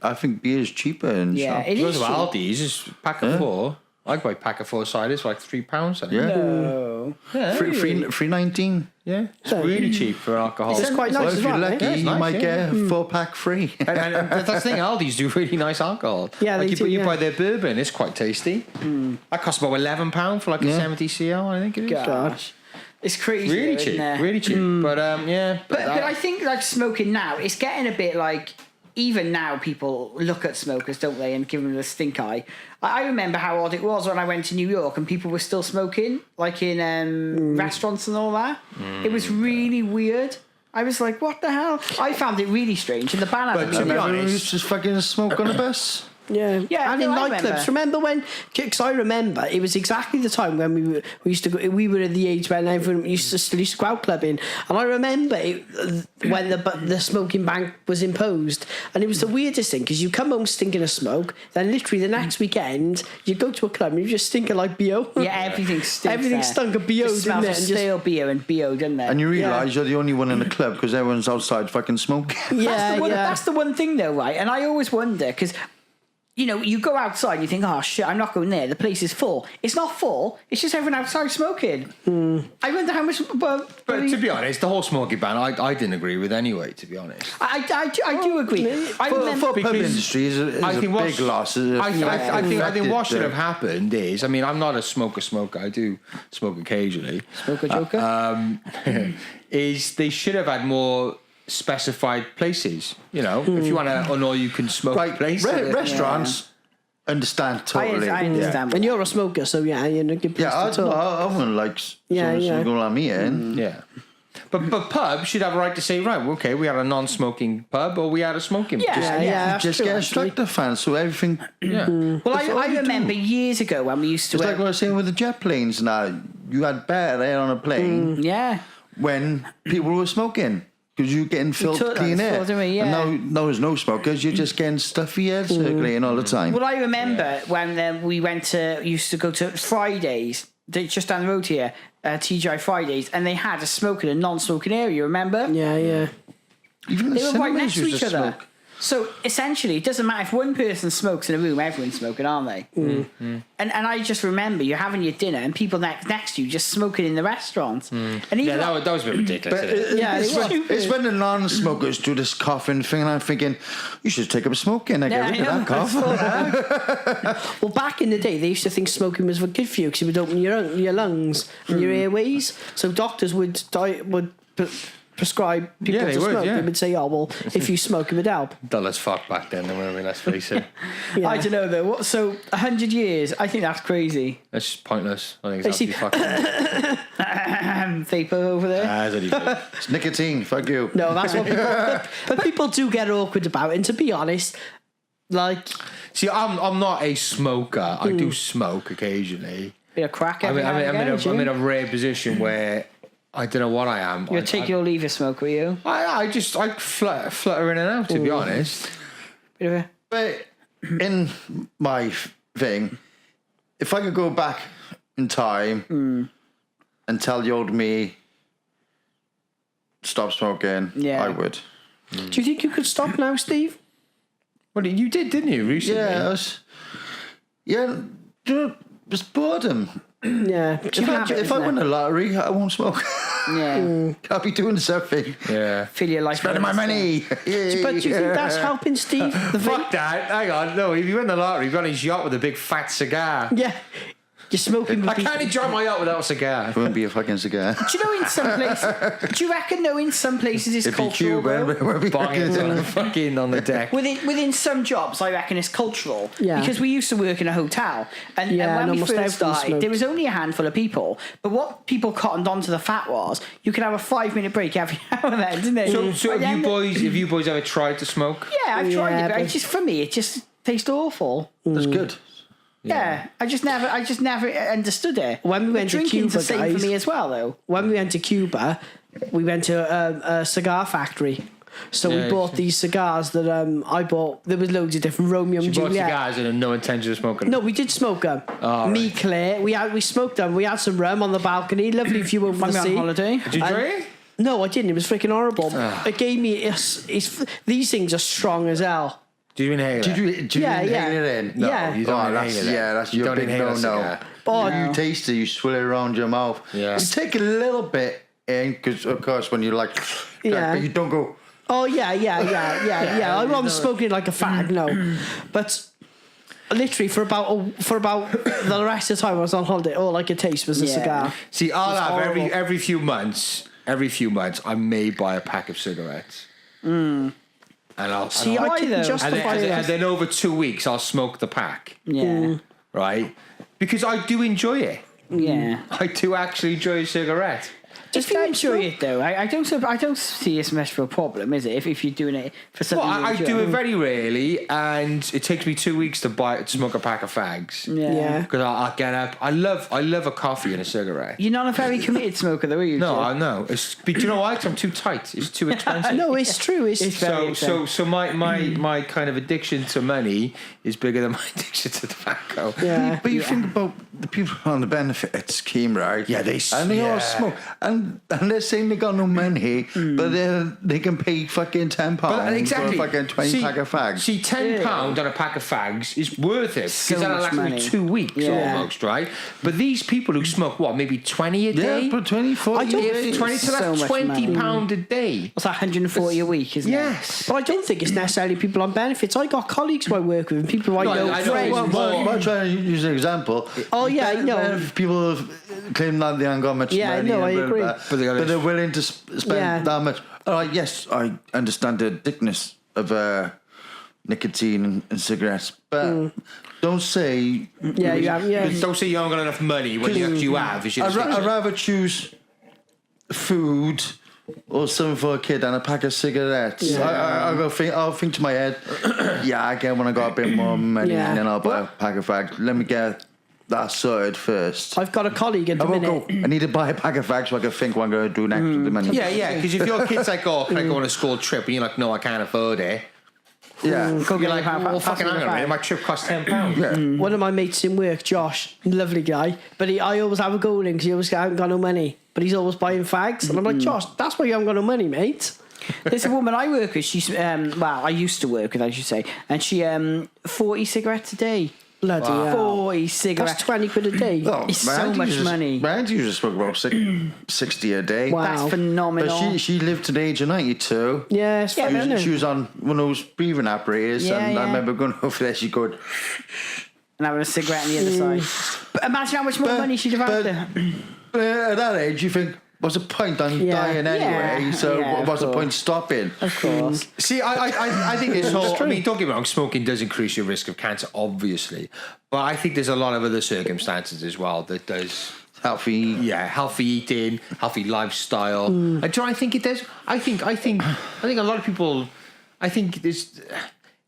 I think beer is cheaper in Yeah, shop. it Go is. to true. Aldi's, it's a pack of 4. I'd buy a pack of 4 ciders for like £3. I think. Yeah. No. Yeah, Free 19. yeah. It's really cheap for alcohol. It's quite Well, nice if as you're well. lucky, eh? it's you nice, might yeah. get a 4-pack free. And that's the thing, Aldi's do really nice alcohol. Yeah, like they you, do, you yeah. buy their bourbon, it's quite tasty. That costs about £11 for like a 70 CL, I think it is. Gosh. It's crazy. Really though, cheap, isn't it? really cheap. But yeah, But I think like smoking now, it's getting a bit like, even now people look at smokers, don't they, and give them the stink eye. I remember how odd it was when I went to New York and people were still smoking, like in restaurants and all that. It was really weird. I was like, what the hell? I found it really strange. And the ban But hasn't to been be Remember honest- we used to fucking smoke on the bus? Yeah, Yeah, and in no, I nightclubs. Remember when? Because I remember it was exactly the time when we used to go. We were at the age when everyone still used to go out clubbing, and I remember when the smoking ban was imposed, and it was the weirdest thing because you come home stinking of smoke, then literally the next weekend you go to a club and you just stinking like BO. Yeah, everything stinks. Everything there. stunk of BO, Just didn't smells it? of And just- stale beer and BO, doesn't it? And you realise you're the only one in the club because everyone's outside fucking smoking. Yeah, That's the one thing though, right? And I always wonder because, you go outside and you think, oh shit, I'm not going there. The place is full. It's not full. It's just everyone outside smoking. I wonder how much. But to be honest, the whole smoking ban, I didn't agree with anyway, to be honest. I do agree. I remember. For pub Because industry is a I think big loss. I think what should have happened is, I mean, I'm not a smoker. I do smoke occasionally. Smoker joker. Is they should have had more specified places. If you want an all-you-can smoke Like place. restaurants understand totally. I understand. And you're a smoker, so yeah, you're in a good place Yeah, to talk. I wouldn't like someone smoking like me in. Yeah. But pub should have a right to say, right, okay, we had a non-smoking pub or we had a smoking pub. that's Just true, get a actually. instructor fan so everything. Yeah. Well, I remember years ago when we used to. It's like what I was saying with the jet planes now. You had better air on a plane Yeah. when people were smoking. Because you're getting filled took clean that air. filter, yeah. And now there's no smokers, you're just getting stuffy air circulating all the time. Well, I remember when we used to go to Fridays, just down the road here, TGI Fridays, and they had a smoking and non-smoking area. Remember? Yeah. Even the They were right cinemas next to used each other. smoke. So essentially, it doesn't matter if one person smokes in a room; everyone's smoking, aren't they? And I just remember you having your dinner and people next to you just smoking in the restaurant. And even Yeah, that was a bit ridiculous. But isn't it? Yeah, it's, it was. when, it's when the non-smokers do this coughing thing, and I'm thinking, you should take up smoking and get rid of that cough. Well, back in the day, they used to think smoking was good for you because it would open your lungs and your airways. So doctors would prescribe people they to would, smoke. yeah. They would say, "Oh, well, if you smoke, it would help." Dull as fuck back then, let's face it. Yeah. I don't know though. So 100 years, I think that's crazy. That's just pointless. I think it's Basically- absolutely fucking. Vapor over there. That's what he did. It's nicotine, fuck you. No, that's what people. But people do get awkward about it. And to be honest, like, See, I'm not a smoker. I do smoke occasionally. Bit of crack every now and again, I'm in Jim. a rare position where I don't know what I am. You're take your leave a smoke, were you? I flutter in and out, to be honest. Bit of a... But in my thing, if I could go back in time and tell the old me stop smoking, Yeah. I would. do you think you could stop now, Steve? Well, you did, didn't you, recently? Just boredom. Yeah. If I win the lottery, I won't smoke. Yeah. I'll be doing something. Yeah. Feel your life. Spending my money. But do you think that's helping, Steve? The Fuck that. Hang on. No, if you win the lottery, you've got his yacht with a big fat cigar. Yeah. You're smoking. I can't enjoy my yacht without a cigar. It won't be a fucking cigar. Do you know in some places? Do you reckon though in some places it's It'd be cultural? Cuban, but it won't be Fucking on the deck. Within some jobs, I reckon it's cultural. Yeah. Because we used to work in a hotel, and when we almost first everyone started, smoked. there was only a handful of people. But what people cottoned onto the fact was you could have a 5-minute break every now and then, didn't they? So But have then- you boys ever tried to smoke? Yeah, I've tried Yeah, it, but but- it just for me, it just tastes awful. That's good. Yeah, I just never understood it. When we went to drinking's Cuba, the same guys- for me as well, though. When we went to Cuba, we went to a cigar factory. So Yeah, we bought these cigars that I bought. There was loads of different Romeo and You bought Juliet. cigars and had no intention of smoking. No, we did smoke them. Oh, Me, right. Claire, we smoked them. We had some rum on the balcony. Lovely view over When the we were on sea. holiday. Did you enjoy it? No, I didn't. It was freaking horrible. Ah. It gave me. These things are strong as hell. Did you inhale Did it? you Yeah, inhale yeah. it in? No, Yeah. you don't inhale it. That's You your don't big inhale a no-no. cigar. Oh, You taste it, you swill it around your mouth. Yeah. You take a little bit in, because of course when you like, Yeah. but you don't go. Oh yeah. I wasn't smoking like a fag, no. But literally for about the rest of the time I was on holiday, all I could taste was a Yeah. cigar. See, I'll It's have horrible. every few months, I may buy a pack of cigarettes. And I'll See, and I'll- I Why, couldn't though? justify and it. then over 2 weeks I'll smoke the pack, Yeah, right? Because I do enjoy it. yeah. I do actually enjoy a cigarette. If you enjoy it though, I don't see it as much of a problem, is it? If you're doing it for Well, something, I you do enjoy. it very rarely, and it takes me 2 weeks to smoke a pack of fags. Yeah. Because I'll get up. I love a coffee and a cigarette. You're not a very committed smoker, though, are you? No, Jim? I know. But do you know why? 'Cause I'm too tight. It's too expensive. No, it's true. It's very So my kind of addiction to money is bigger than my addiction to tobacco. yeah. But you think about the people on the benefit scheme, right? Yeah, they and they all yeah. smoke, and they're saying they got no money, but they can pay fucking £10 But exactly. for a fucking 20 pack of fags. See, £10 on a pack of fags is worth it because So that'll much last me money. 2 weeks Yeah. almost, right? But these people who smoke what, maybe 20 a day? Yeah, but 20, 40. I don't Yeah, think 20, so so that's much £20 a day. What's that, 140 a week, isn't it? Yes. But I don't think it's necessarily people on benefits. I got colleagues who I work with and people who I No, know. I know. friends. Well, I'm trying to use an example. Oh, yeah, I know. If people claim that they haven't got much Yeah, money, no, I and blah, agree. blah, blah, But they gotta- but they're willing to spend Yeah. that much. All right, yes, I understand the thickness of nicotine and cigarettes, but don't say. Yeah, you have. Yeah, But don't say you haven't got enough money when you have. You should I'd rather choose food or something for a kid than a pack of cigarettes. Yeah. I'll think to my head, yeah, again, when I got a bit more money, Yeah. and then I'll buy a pack of fags. Let me get that sorted first. I've got a colleague at I the won't minute. go. I need to buy a pack of fags so I can think what I'm going to do next with the money. Yeah, because if your kid's like, oh, can I go on a school trip? And you're like, no, I can't afford it. yeah. Go You're get like, well, fucking hang on a minute, my trip costs £10. One of my mates in work, Josh, lovely guy, but I always have a go with him because he always hasn't got no money, but he's always buying fags, and I'm like, Josh, that's why you haven't got no money, mate. There's a woman I work with. She's well, I used to work with, I should say, and she 40 cigarettes a day. Bloody hell. 40 cigarettes. That's 20 quid a day. Oh, It's my so auntie much used to- money. My auntie used to smoke about 60 a day. Wow. That's But phenomenal. she lived to the age of 92. Yeah, it's Yeah, fine, but isn't it? She was on one of those breathing apparatus, Yeah, and yeah. I remember going over there. She going, And having a cigarette on the other side. But imagine how much more But- money she'd have but- had there. but at that age, you think, what's the point? I'm Yeah. dying anyway. Yeah. So Yeah, of what's the course. point stopping? Of course. See, I think this whole. I mean, don't get me wrong. Smoking does increase your risk of cancer, obviously, but I think there's a lot of other circumstances as well that does. Healthy. Yeah, healthy eating, healthy lifestyle. And do you know, I think it does. I think a lot of people. I think there's.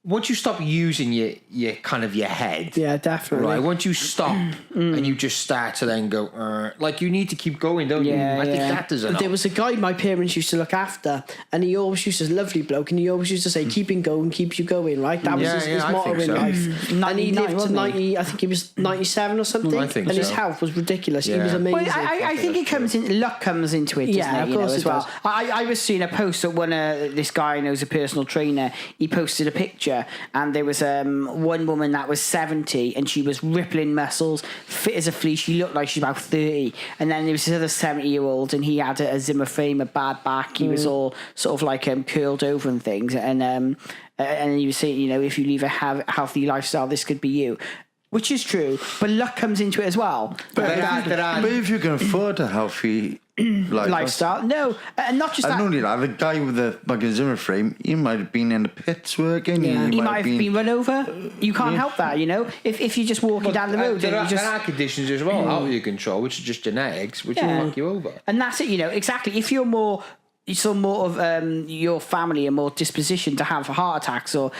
Once you stop using your kind of your head, Yeah, definitely. right? Once you stop and you just start to then go, like you need to keep going, don't you? Yeah, I think yeah. that does a lot. There was a guy my parents used to look after, and he always used to, lovely bloke, and he always used to say, keeping going keeps you going, right? That was Yeah, his yeah, I motto think in so. life. And he 99, lived to wasn't he? 90, I think he was 97 or something, I think and his so. health was ridiculous. He Yeah. was amazing. Well, I think it comes in. Luck comes into it, doesn't Yeah, it? of You know, course as it well. does. I was seeing a post that this guy I know is a personal trainer. He posted a picture, and there was one woman that was 70, and she was rippling muscles, fit as a flea. She looked like she's about 30, and then there was this other 70-year-old, and he had a Zimmer frame, a bad back. He was all sort of like curled over and things, and he was saying, you know, if you leave a healthy lifestyle, this could be you. which is true, but luck comes into it as well. But if you can afford a healthy lifestyle, no, and not just that. Not only that, the guy with the fucking Zimmer frame, he might have been in the pits working. He might have been run over. You can't help that, you know. If you're just walking down the road, there are conditions as well out of your control, which are just genetics, which will fuck you over. And that's it, you know. Exactly. If you're more of your family are more disposition to have heart attacks or.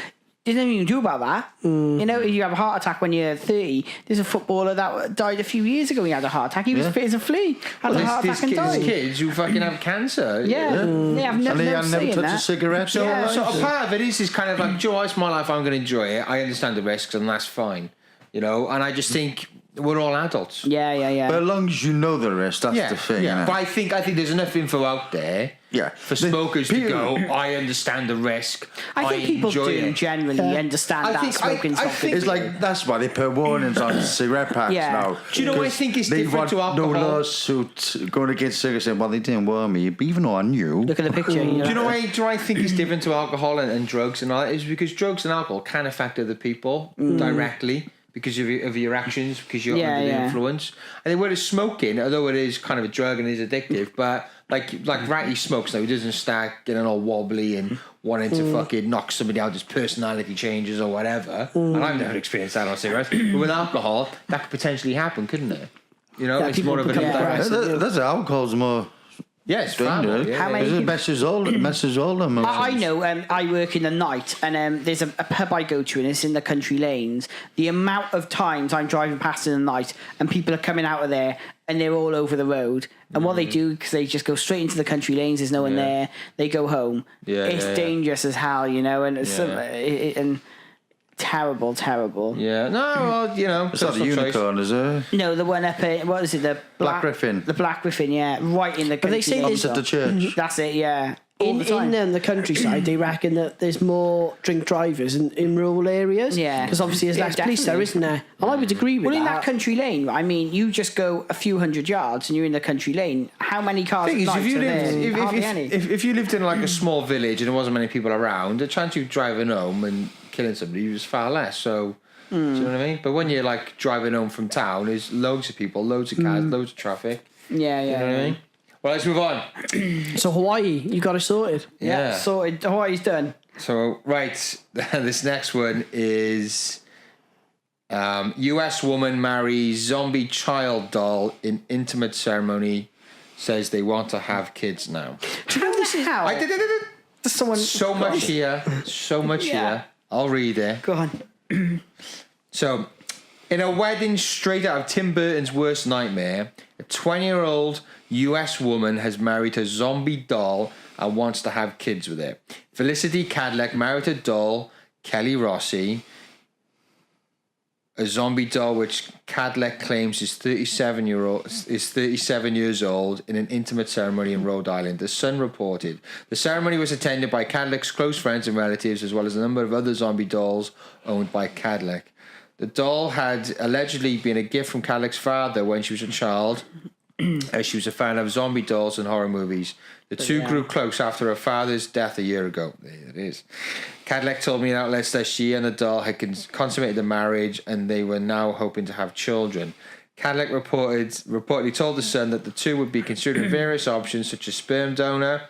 There's nothing you can do about that. You know, if you have a heart attack when you're 30, there's a footballer that died a few years ago. He had a heart attack. He was fit as a flea. Had a heart attack and died. There's kids who fucking have cancer. They have never touched a cigarette. So a part of it is kind of like, Joe, it's my life. I'm going to enjoy it. I understand the risks, and that's fine. You know, and I just think we're all adults. Yeah. But as long as you know the risk, that's the thing. Yeah. But I think there's enough info out there. Yeah. For smokers to go, I understand the risk. I think people do generally understand that smoking's not good. It's like, that's why they put warnings on cigarette packs now. Do you know what I think is different to alcohol? No lawsuit going against cigarettes saying, well, they didn't warn me, but even though I knew. Look at the picture. Do you know why I think is different to alcohol and drugs and all that? Is because drugs and alcohol can affect other people directly. Because of your actions, because you're under the influence. And then whereas smoking, although it is kind of a drug and is addictive, but like Ratty smokes now, he doesn't start getting all wobbly and wanting to fucking knock somebody out, his personality changes or whatever. And I've never experienced that on cigarettes. But with alcohol, that could potentially happen, couldn't it? You know, it's more of an indirect. That's alcohol's more. Yes, family. How many? It messes all the emotions. I know. I work in the night, and there's a pub I go to, and it's in the country lanes. The amount of times I'm driving past in the night, and people are coming out of there, and they're all over the road. And what they do, because they just go straight into the country lanes, there's no one there. They go home. It's dangerous as hell, you know, and it's and terrible. Yeah, no, well, you know, it's not the unicorn, is it? No, the one up in, what is it? The Black Griffin. The Black Griffin, right in the. But they say opposite the church. That's it, yeah. In the countryside, they reckon that there's more drink drivers in rural areas. Yeah. Because obviously there's less police there, isn't there? And I would agree with that. Well, in that country lane, I mean, you just go a few hundred yards and you're in the country lane. How many cars if you lived in like a small village and there wasn't many people around, the chance you driving home and killing somebody was far less. So, do you know what I mean? But when you're like driving home from town, there's loads of people, loads of cars, loads of traffic. Yeah. You know what I mean? Well, let's move on. So Hawaii, you got it sorted. Yeah, sorted. Hawaii's done. So, right, this next one is US woman marries zombie child doll in intimate ceremony, says they want to have kids now. Do you know this is how? I did. So much here. I'll read it. Go on. So, in a wedding straight out of Tim Burton's worst nightmare, a 20-year-old US woman has married her zombie doll and wants to have kids with it. Felicity Cadillac married her doll, Kelly Rossi, a zombie doll which Cadillac claims is 37 years old, in an intimate ceremony in Rhode Island. The Sun reported. The ceremony was attended by Cadillac's close friends and relatives, as well as a number of other zombie dolls owned by Cadillac. The doll had allegedly been a gift from Cadillac's father when she was a child, as she was a fan of zombie dolls and horror movies. The two grew close after her father's death a year ago. There it is. Cadillac told me in outlets that she and the doll had consummated the marriage and they were now hoping to have children. Cadillac reportedly told the Sun that the two would be considering various options such as sperm donor.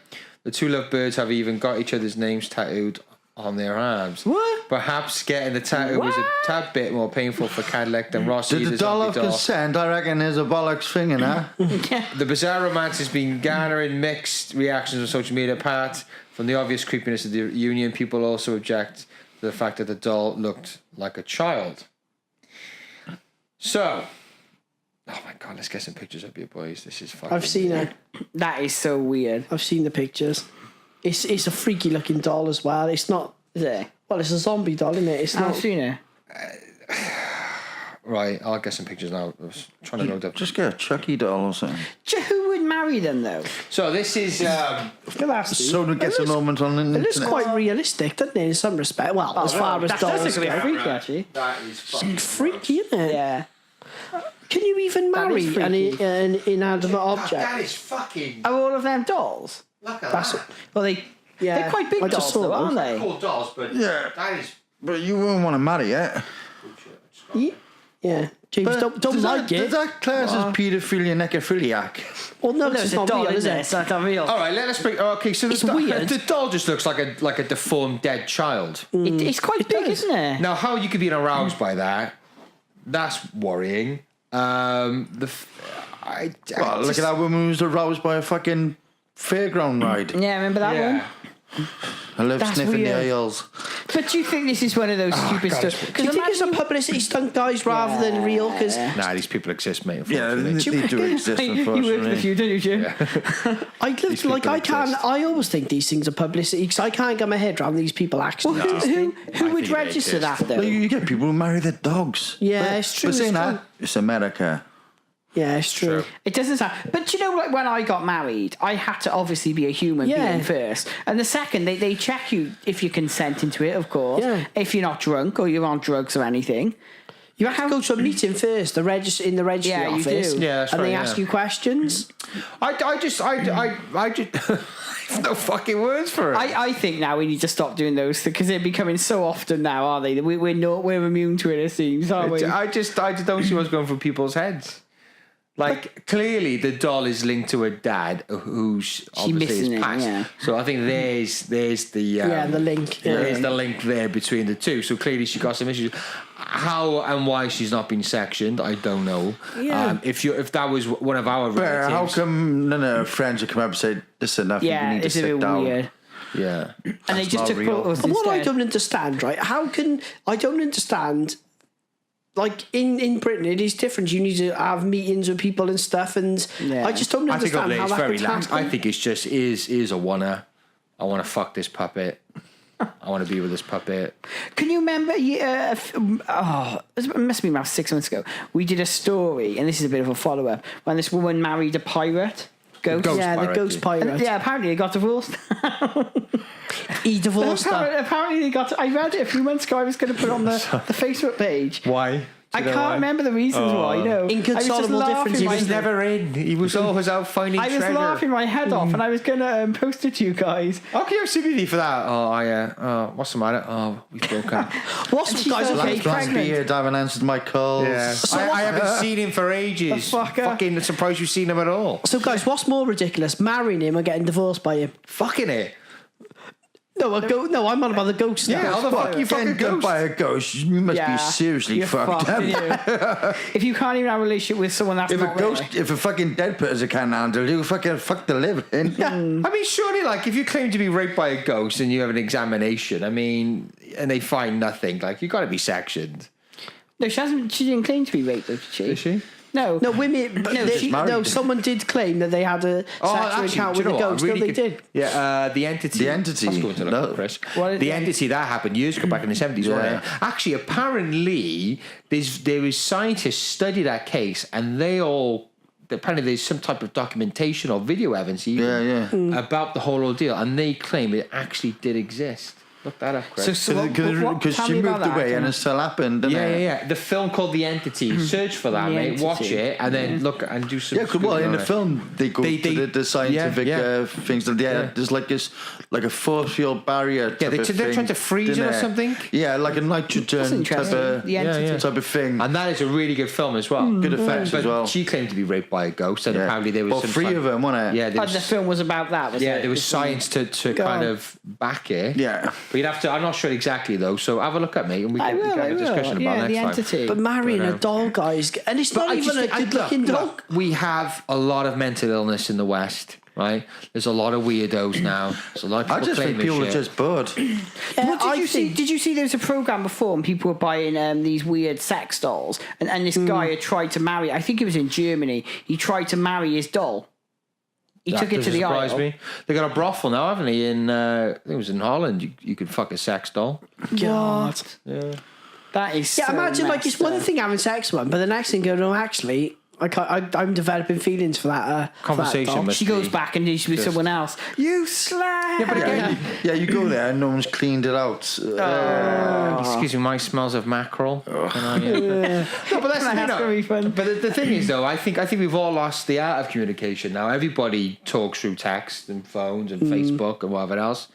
The two lovebirds have even got each other's names tattooed on their arms. What? Perhaps getting the tattoo was a tad bit more painful for Cadillac than Rossi. Did the doll have consent? I reckon there's a bollocks thing in her. The bizarre romance has been garnering mixed reactions on social media. Apart from the obvious creepiness of the union, people also object to the fact that the doll looked like a child. So, oh my God, let's get some pictures up here, boys. This is fucking... I've seen it. That is so weird. I've seen the pictures. It's a freaky looking doll as well. It's not... Is it? Well, it's a zombie doll, isn't it? It's not... I've seen it. Right, I'll get some pictures now. I was trying to load up. Just get a Chucky doll or something. Who would marry them, though? So this is... Someone gets a moment on the internet. It looks quite realistic, doesn't it, in some respect? Well, as far as dolls That's go. freaky, actually. That is fucking It's freaky, isn't it? Yeah. Can you even marry is an inanimate object? That is fucking... Are all of them dolls? Look at that. Well, they're quite big I just dolls, saw though, them. aren't they? Cool dolls, but Yeah. that is... But you wouldn't want to marry it. Yeah. Yeah. James, don't like it. Does that class as paedophilia necrophiliac? Well, no, it's a not doll, real, is isn't it? it? It's not real. All right, let's bring. Okay, so It's weird. the doll just looks like a deformed dead child. It's quite big, does. isn't it? Now, how you could be aroused by that—that's worrying. Well, look at that woman who was aroused by a fucking fairground ride. Yeah, remember that one? I love That's sniffing the weird. aisles. But do you think this is one of those stupid stuff? Do you think it's a publicity stunt, guys, rather than real? Because Nah, these people exist, mate. Yeah, unfortunately. they do exist, You work with a unfortunately. few, don't you, Jim? I always think these things are publicity because I can't get my head around these people actually. Who I would think they register exist. that, though? Well, you get people who marry their dogs. Yeah, it's true, But saying it's that, it's America. Yeah, it's true. It doesn't sound. But you know, like when I got married, I had to obviously be a human being first, and the second they check you if you consent into it, of course. Yeah. If you're not drunk or you're on drugs or anything, You have to go to a meeting first, in the registry Yeah, you office. do. Yeah, that's and right, they yeah. ask you questions. I just I have no fucking words for it. I think now we need to stop doing those because they're becoming so often now, are they? We're immune to it, it seems, aren't we? I just don't see what's going through people's heads. Like, clearly the doll is linked to a dad who's obviously missing is it, passed. yeah. So I think there's the the link. There's the link there between the two. So clearly she got some issues. How and why she's not been sectioned, I don't know. Yeah. If that was one of our But relatives, how come none of her friends would come up and say, "Listen, enough, you Yeah, need to it's a sit bit down." weird. yeah, And they just not took real. photos And what I instead. don't understand, right? I don't understand. Like in Britain, it is different. You need to have meetings with people and stuff, and Yeah. I just don't I think understand over there how it's that very could lax. happen. I think it's just is a wanna. I want to fuck this puppet. I want to be with this puppet. Can you remember? It must be about 6 months ago. We did a story, and this is a bit of a follow up. When this woman married a pirate, ghost. Ghost yeah, the pirate, ghost yeah. pirate. Yeah, apparently they got divorced. He divorced her. Apparently they got. I read it a few months ago. I was going to put it on the Facebook page. Why? I can't remember the reasons why. No, Inconsolable differences. He was Isn't it? never in. He was always out finding I was treasure. laughing my head off, and I was going to post it to you guys. Okay, I'm sympathy for that. What's the matter? Oh, we've broken. What's And she guys? felt Okay, like Last pregnant. year, I haven't answered my calls. Yeah. I haven't seen him for ages. The fucker. Fucking surprised you've seen him at all. So guys, what's more ridiculous, marrying him or getting divorced by him? Fucking it. No, I'm on about the ghost. Yeah, now. how the fuck you Getting fucking done ghost? by a ghost, you must Yeah, be seriously you're fucked up. aren't you? If you can't even have a relationship with someone that's If a not ghost, there. if a fucking dead person can't handle you, fucking fuck the living. Yeah. I mean, surely, like, if you claim to be raped by a ghost and you have an examination, I mean, and they find nothing, like, you got to be sectioned. No, she hasn't. She didn't claim to be raped, though, did she? Is she? No. No, women. married. Someone did claim that they had a sexual encounter with a ghost. No, they did. Yeah, the entity. The entity. Let's go into that, No. Chris. What is The it? entity that happened years ago, back in the 70s, wasn't Yeah. it? Actually, apparently, there was scientists study that case, and they all. Apparently, there's some type of documentation or video evidence even about the whole ordeal, and they claim it actually did exist. Look that up, Chris. Because tell she me about moved away that. and it still happened, didn't it? Yeah. The film called The Entity. Search for that, The mate. Entity. Watch it, and then look and do some. Yeah, 'cause, well, in the film they go to the scientific things. That there's like this, like a force-field barrier. Yeah, type of they're thing, trying to freeze it or didn't it? something. Yeah, like a That's nitrogen type interesting. of The entity. type of thing. And that is a really good film as well. Good effects But as well. she claimed to be raped by a ghost, and apparently there was well, some three of them, wasn't it? Yeah, there And the was, film was about that, was it? there was science to Go kind on. of back it. Yeah. But you'd have to. I'm not sure exactly though. So have a look at me, and we I can, we will, can have I a will. discussion Yeah, about the next entity. But marrying But, a doll, guys, and it's But not even a good-looking doll. look, we have a lot of mental illness in the West, right? There's a lot of weirdos now. There's a lot of people I just think claiming people are shit. just bored. Well, did you see there was a program before and people were buying these weird sex dolls and this guy had tried to marry, I think it was in Germany, he tried to marry his doll. He That took it to doesn't the surprise aisle. me. They got a brothel now, haven't they? In I think it was in Holland. You could fuck a sex doll. God. Yeah. That is Yeah, so imagine like it's messed one up. thing having sex with one, but the next thing going, no, actually, I'm developing feelings for that. Conversation For that doll. must She goes be back and she's with someone else. You slag! but again- Yeah, you go there and no one's cleaned it out. Excuse me, my smells of mackerel. No, but that's Can I ask a refund? But the thing is, though, I think we've all lost the art of communication now. Everybody talks through text and phones and Facebook and whatever else.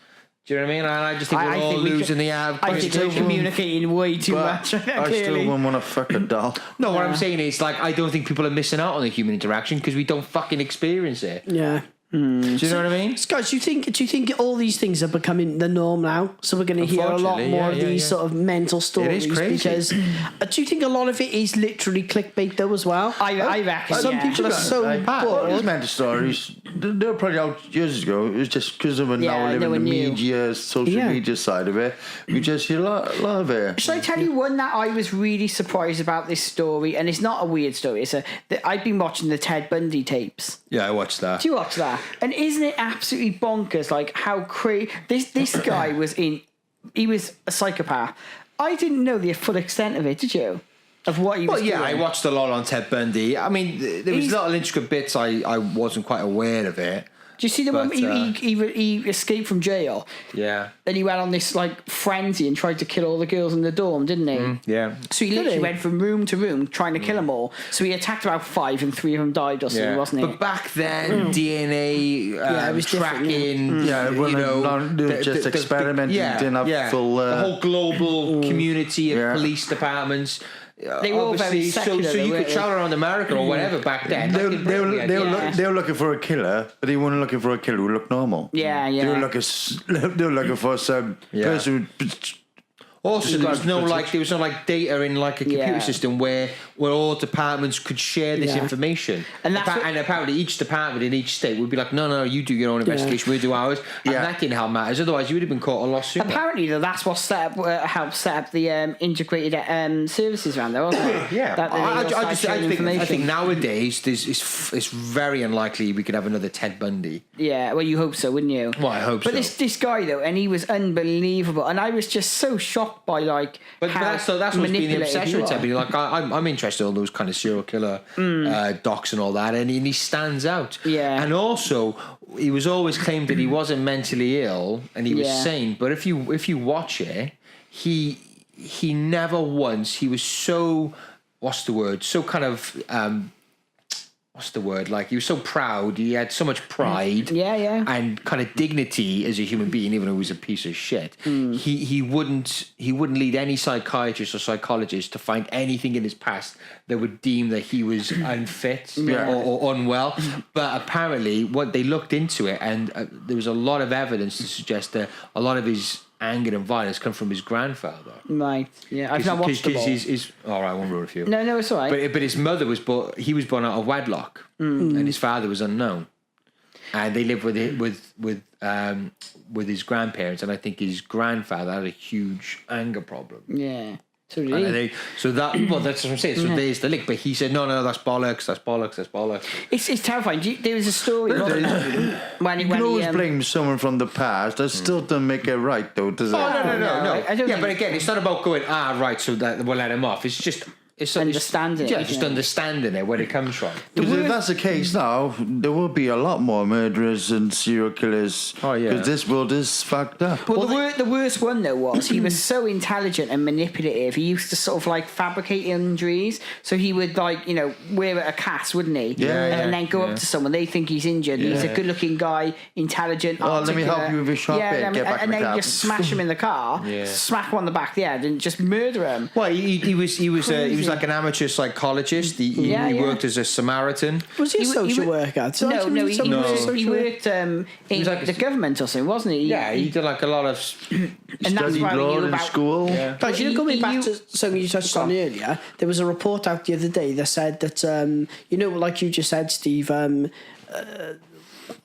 Do you know what I mean? And I just think we're all losing the art of I think we're communicating way too much. I still wouldn't want to fuck a doll. No, what I'm saying is, like, I don't think people are missing out on the human interaction because we don't fucking experience it. Yeah. Do you know what I mean? Guys, do you think all these things are becoming the norm now? So we're going to hear a lot more of these sort of mental stories. It is crazy. Because do you think a lot of it is literally clickbait though as well? I reckon. Some people are so bored. These mental stories, they were probably out years ago. It was just because of now living the media, social media side of it. We just hear a lot of it. Should I tell you one that I was really surprised about this story? And it's not a weird story. I've been watching the Ted Bundy tapes. Yeah, I watched that. Do you watch that? And isn't it absolutely bonkers? Like how crazy this guy was he was a psychopath. I didn't know the full extent of it. Did you? Of what he was doing? I watched a lot on Ted Bundy. I mean, there was little intricate bits I wasn't quite aware of it. Do you see the one he escaped from jail? Yeah. Then he went on this like frenzy and tried to kill all the girls in the dorm, didn't he? Yeah. So he literally went from room to room trying to kill them all. So he attacked about 5 and 3 of them died or something, wasn't he? But back then, DNA it was tracking, just experimenting. Didn't have full. The whole global community of police departments. They were all very secular, so you could travel around America or whatever back then. They were looking for a killer, but they weren't looking for a killer who looked normal. Yeah. They were looking for some person who. Also, there was no data in like a computer system where all departments could share this information. And apparently each department in each state would be like, no, you do your own investigation, we'll do ours. And that didn't help matters. Otherwise, you would have been caught a lot sooner. Apparently, though, that's what helped set up the integrated services around there, wasn't it? I think nowadays it's very unlikely we could have another Ted Bundy. Yeah, well, you hope so, wouldn't you? Well, I hope so. But this guy, though, and he was unbelievable. And I was just so shocked by like that's what's been the obsession with Ted Bundy. Like I'm interested in all those kind of serial killer docs and all that, and he stands out. Yeah. And also, he was always claimed that he wasn't mentally ill and he was sane. But if you watch it, he never once. He was so so kind of. Like he was so proud. He had so much pride, and kind of dignity as a human being, even though he was a piece of shit. He wouldn't lead any psychiatrist or psychologist to find anything in his past that would deem that he was unfit or unwell. But apparently, what they looked into it, and there was a lot of evidence to suggest that a lot of his anger and violence come from his grandfather. Right. Yeah, I've not watched them all. All right, I won't ruin it for you. No, it's all right. But his mother was born out of wedlock, and his father was unknown, and they lived with his grandparents, and I think his grandfather had a huge anger problem. Yeah. That's what I'm saying. So there's the link, but he said, no, that's bollocks. It's terrifying. There was a story when you can always blame someone from the past. That still doesn't make it right, though, does it? Oh, no. But again, it's not about going, right, so that we'll let him off. It's understanding. Just understanding it, where it comes from. Because if that's the case now, there will be a lot more murderers and serial killers. Oh yeah, because this world is fucked up. Well, the worst one though was he was so intelligent and manipulative. He used to sort of like fabricate injuries. So he would wear a cast, wouldn't he? And then go up to someone. They think he's injured. Yeah. He's a good-looking guy, intelligent. Oh, let me help you with your shot bit. Get back in the car. And then just smash him in the car, smack him on the back of the head, and just murder him. Well, he was like an amateur psychologist. He worked as a Samaritan. Was he a social worker? No, he worked in the government or something, wasn't he? He did like a lot of and that's why law in school. Yeah. But going back to something you touched on earlier, there was a report out the other day that said that like you just said, Steve,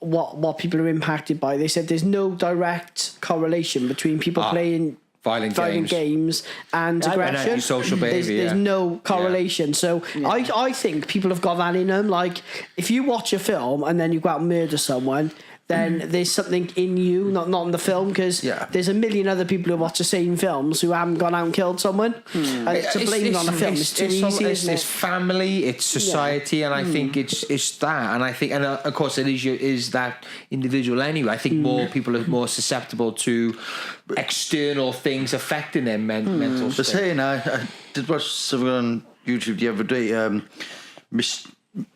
what people are impacted by. They said there's no direct correlation between people playing violent games and aggression. And social behavior. There's no correlation. So I think people have got that in them. Like if you watch a film and then you go out and murder someone, then there's something in you, not in the film, because there's a million other people who watch the same films who haven't gone out and killed someone. And to blame it on a film is too easy, isn't it? It's family, it's society, and I think it's that. And I think, and of course, it is that individual anyway. I think more people are more susceptible to external things affecting their mental state. I did watch something on YouTube the other day.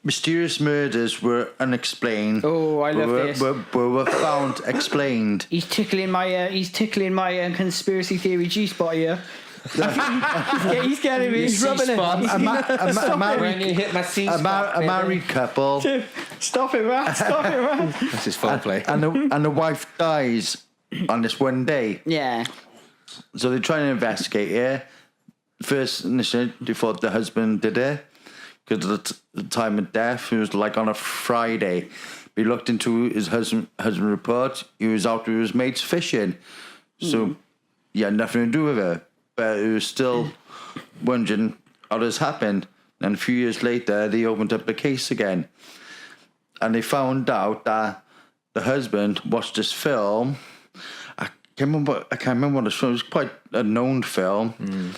mysterious murders were unexplained. Oh, I love this. Were found explained. He's tickling my conspiracy theory G-spot here. He's getting me. He's rubbing it. When you hit my C-spot, a married couple. Stop it, man. Stop it, man. That's his phone play. And the wife dies on this one day. Yeah. So they try and investigate it. First, initially, they thought the husband did it because of the time of death. It was like on a Friday. We looked into his husband report. He was out with his mates fishing. So he had nothing to do with it. But he was still wondering how this happened. And a few years later, they opened up the case again. And they found out that the husband watched this film. I can't remember what it was. It was quite a known film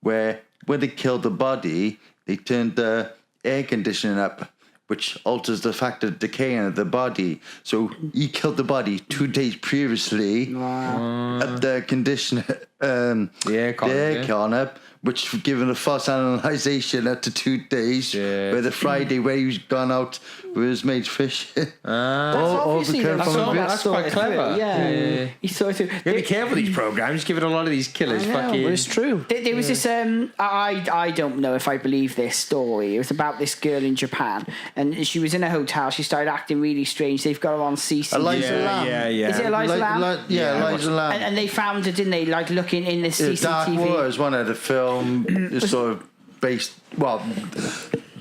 where they killed the body, they turned the air conditioning up, which alters the fact of decaying of the body. So he killed the body 2 days previously at the conditioner, the air con up, which given a false analyzation after 2 days, where the Friday where he was gone out with his mates fishing. That's quite clever. Yeah. He's sort of. You gotta be careful with these programs. Giving a lot of these killers fucking. But it's true. There was this. I don't know if I believe this story. It was about this girl in Japan, and she was in a hotel. She started acting really strange. They've got her on CCTV. Eliza Lamb. Yeah. Is it Eliza Lamb? Eliza Lamb. And they found her, didn't they? Like looking in the CCTV. Dark Waters, one of the film is sort of based. Well,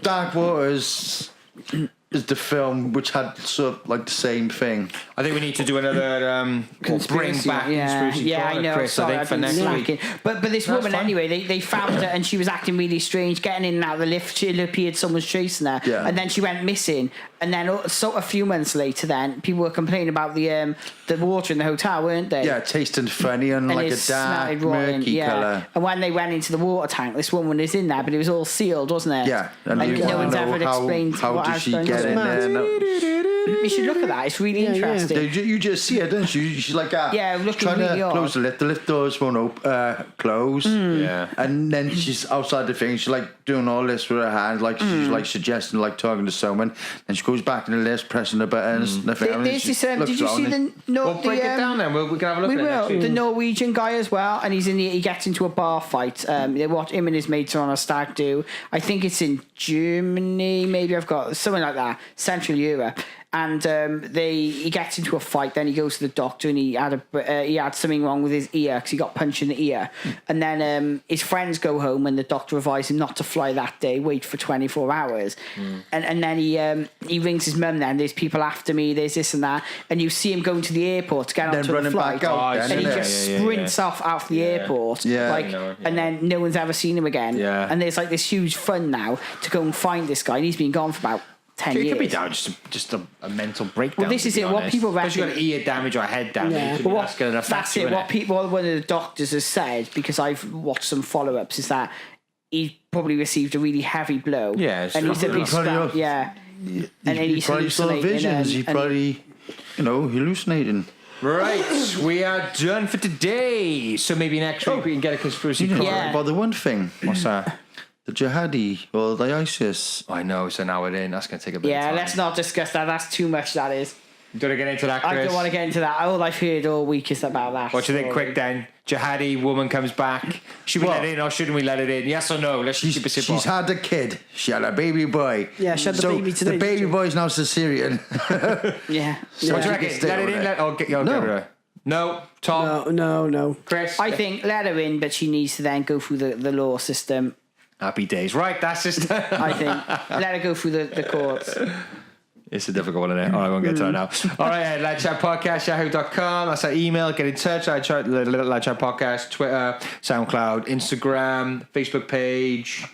Dark Waters is the film which had sort of like the same thing. I think we need to do another bring back conspiracy I know. Chris, Sorry, I think for next week. But this woman fine. anyway, they found her and she was acting really strange, getting in and out of the lift. It appeared someone's chasing her, and then she went missing. And then, so a few months later, then people were complaining about the water in the hotel, weren't they? Yeah, tasting funny and like a dark, murky colour. And when they went into the water tank, this woman was in there, but it was all sealed, wasn't it? Yeah, and no one's ever explained how did she get in there. You should look at that. It's really interesting. Yeah. You just see it, don't you? She's like that. Yeah, looking trying really to close the lift. The lift doors won't close. Yeah. And then she's outside the thing. She's like doing all this with her hand, like she's like suggesting, like talking to someone. And she goes back in the lift, pressing the buttons. Nothing. There's this, did you see the? We'll break it down then. We can have a look at it. The Norwegian guy as well, and he gets into a bar fight. They watch him and his mates are on a stag do. I think it's in Germany. Maybe I've got something like that. Central Europe. And he gets into a fight. Then he goes to the doctor, and he had something wrong with his ear because he got punched in the ear. And then his friends go home, and the doctor advised him not to fly that day. Wait for 24 hours. And then he rings his mum. Then there's people after me. There's this and that. And you see him going to the airport to get onto the flight, and he just sprints off out of the airport. Yeah. And then no one's ever seen him again. Yeah. And there's like this huge fund now to go and find this guy. And he's been gone for about 10 years. It could be down just a mental breakdown. Well, this is it. What people reckon. Because you've got ear damage or head damage. Yeah. Well, that's going to affect that's it. What one of the doctors has said, because I've watched some follow-ups, is that he probably received a really heavy blow. Yeah, and he's a big scrap. Yeah. And then he's probably saw visions. He probably, hallucinating. Right, we are done for today. So maybe next week we can get a conspiracy theory. About the one thing. What's that? The jihadi or the ISIS. I know, it's an hour in. That's going to take a bit of time. Yeah, let's not discuss that. That's too much, that is. You don't want to get into that, Chris? I don't want to get into that. All I've heard all week is about that. What do you think, quick then? Jihadi woman comes back. Should we let it in or shouldn't we let it in? Yes or no? Let's keep it simple. She's had a kid. She had a baby boy. Yeah, she had the baby today. The baby boy's now Caesarean. Yeah. What do you reckon? Let it in? Get her. No, Tom. No. Chris. I think let her in, but she needs to then go through the law system. Happy days. Right, that's just... I think. Let her go through the courts. It's a difficult one, isn't it? All right, I won't get to it now. All right, ladchatpodcast@yahoo.com. That's our email. Get in touch. Ladchat Podcast, Twitter, SoundCloud, Instagram, Facebook page.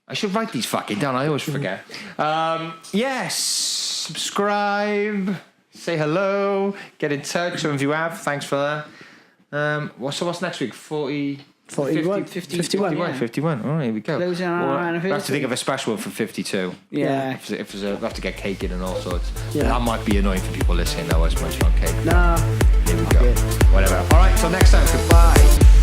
I should write these fucking down. I always forget. Yes, subscribe, say hello, get in touch. Some of you have. Thanks for that. What's next week? 51. 51. Oh, here we go. Closing our anniversary. We have to think of a special one for 52. Yeah. If we have to get cake in and all sorts. Yeah. That might be annoying for people listening, though, as much on cake. Nah. Here we go. Whatever. All right, till next time. Goodbye.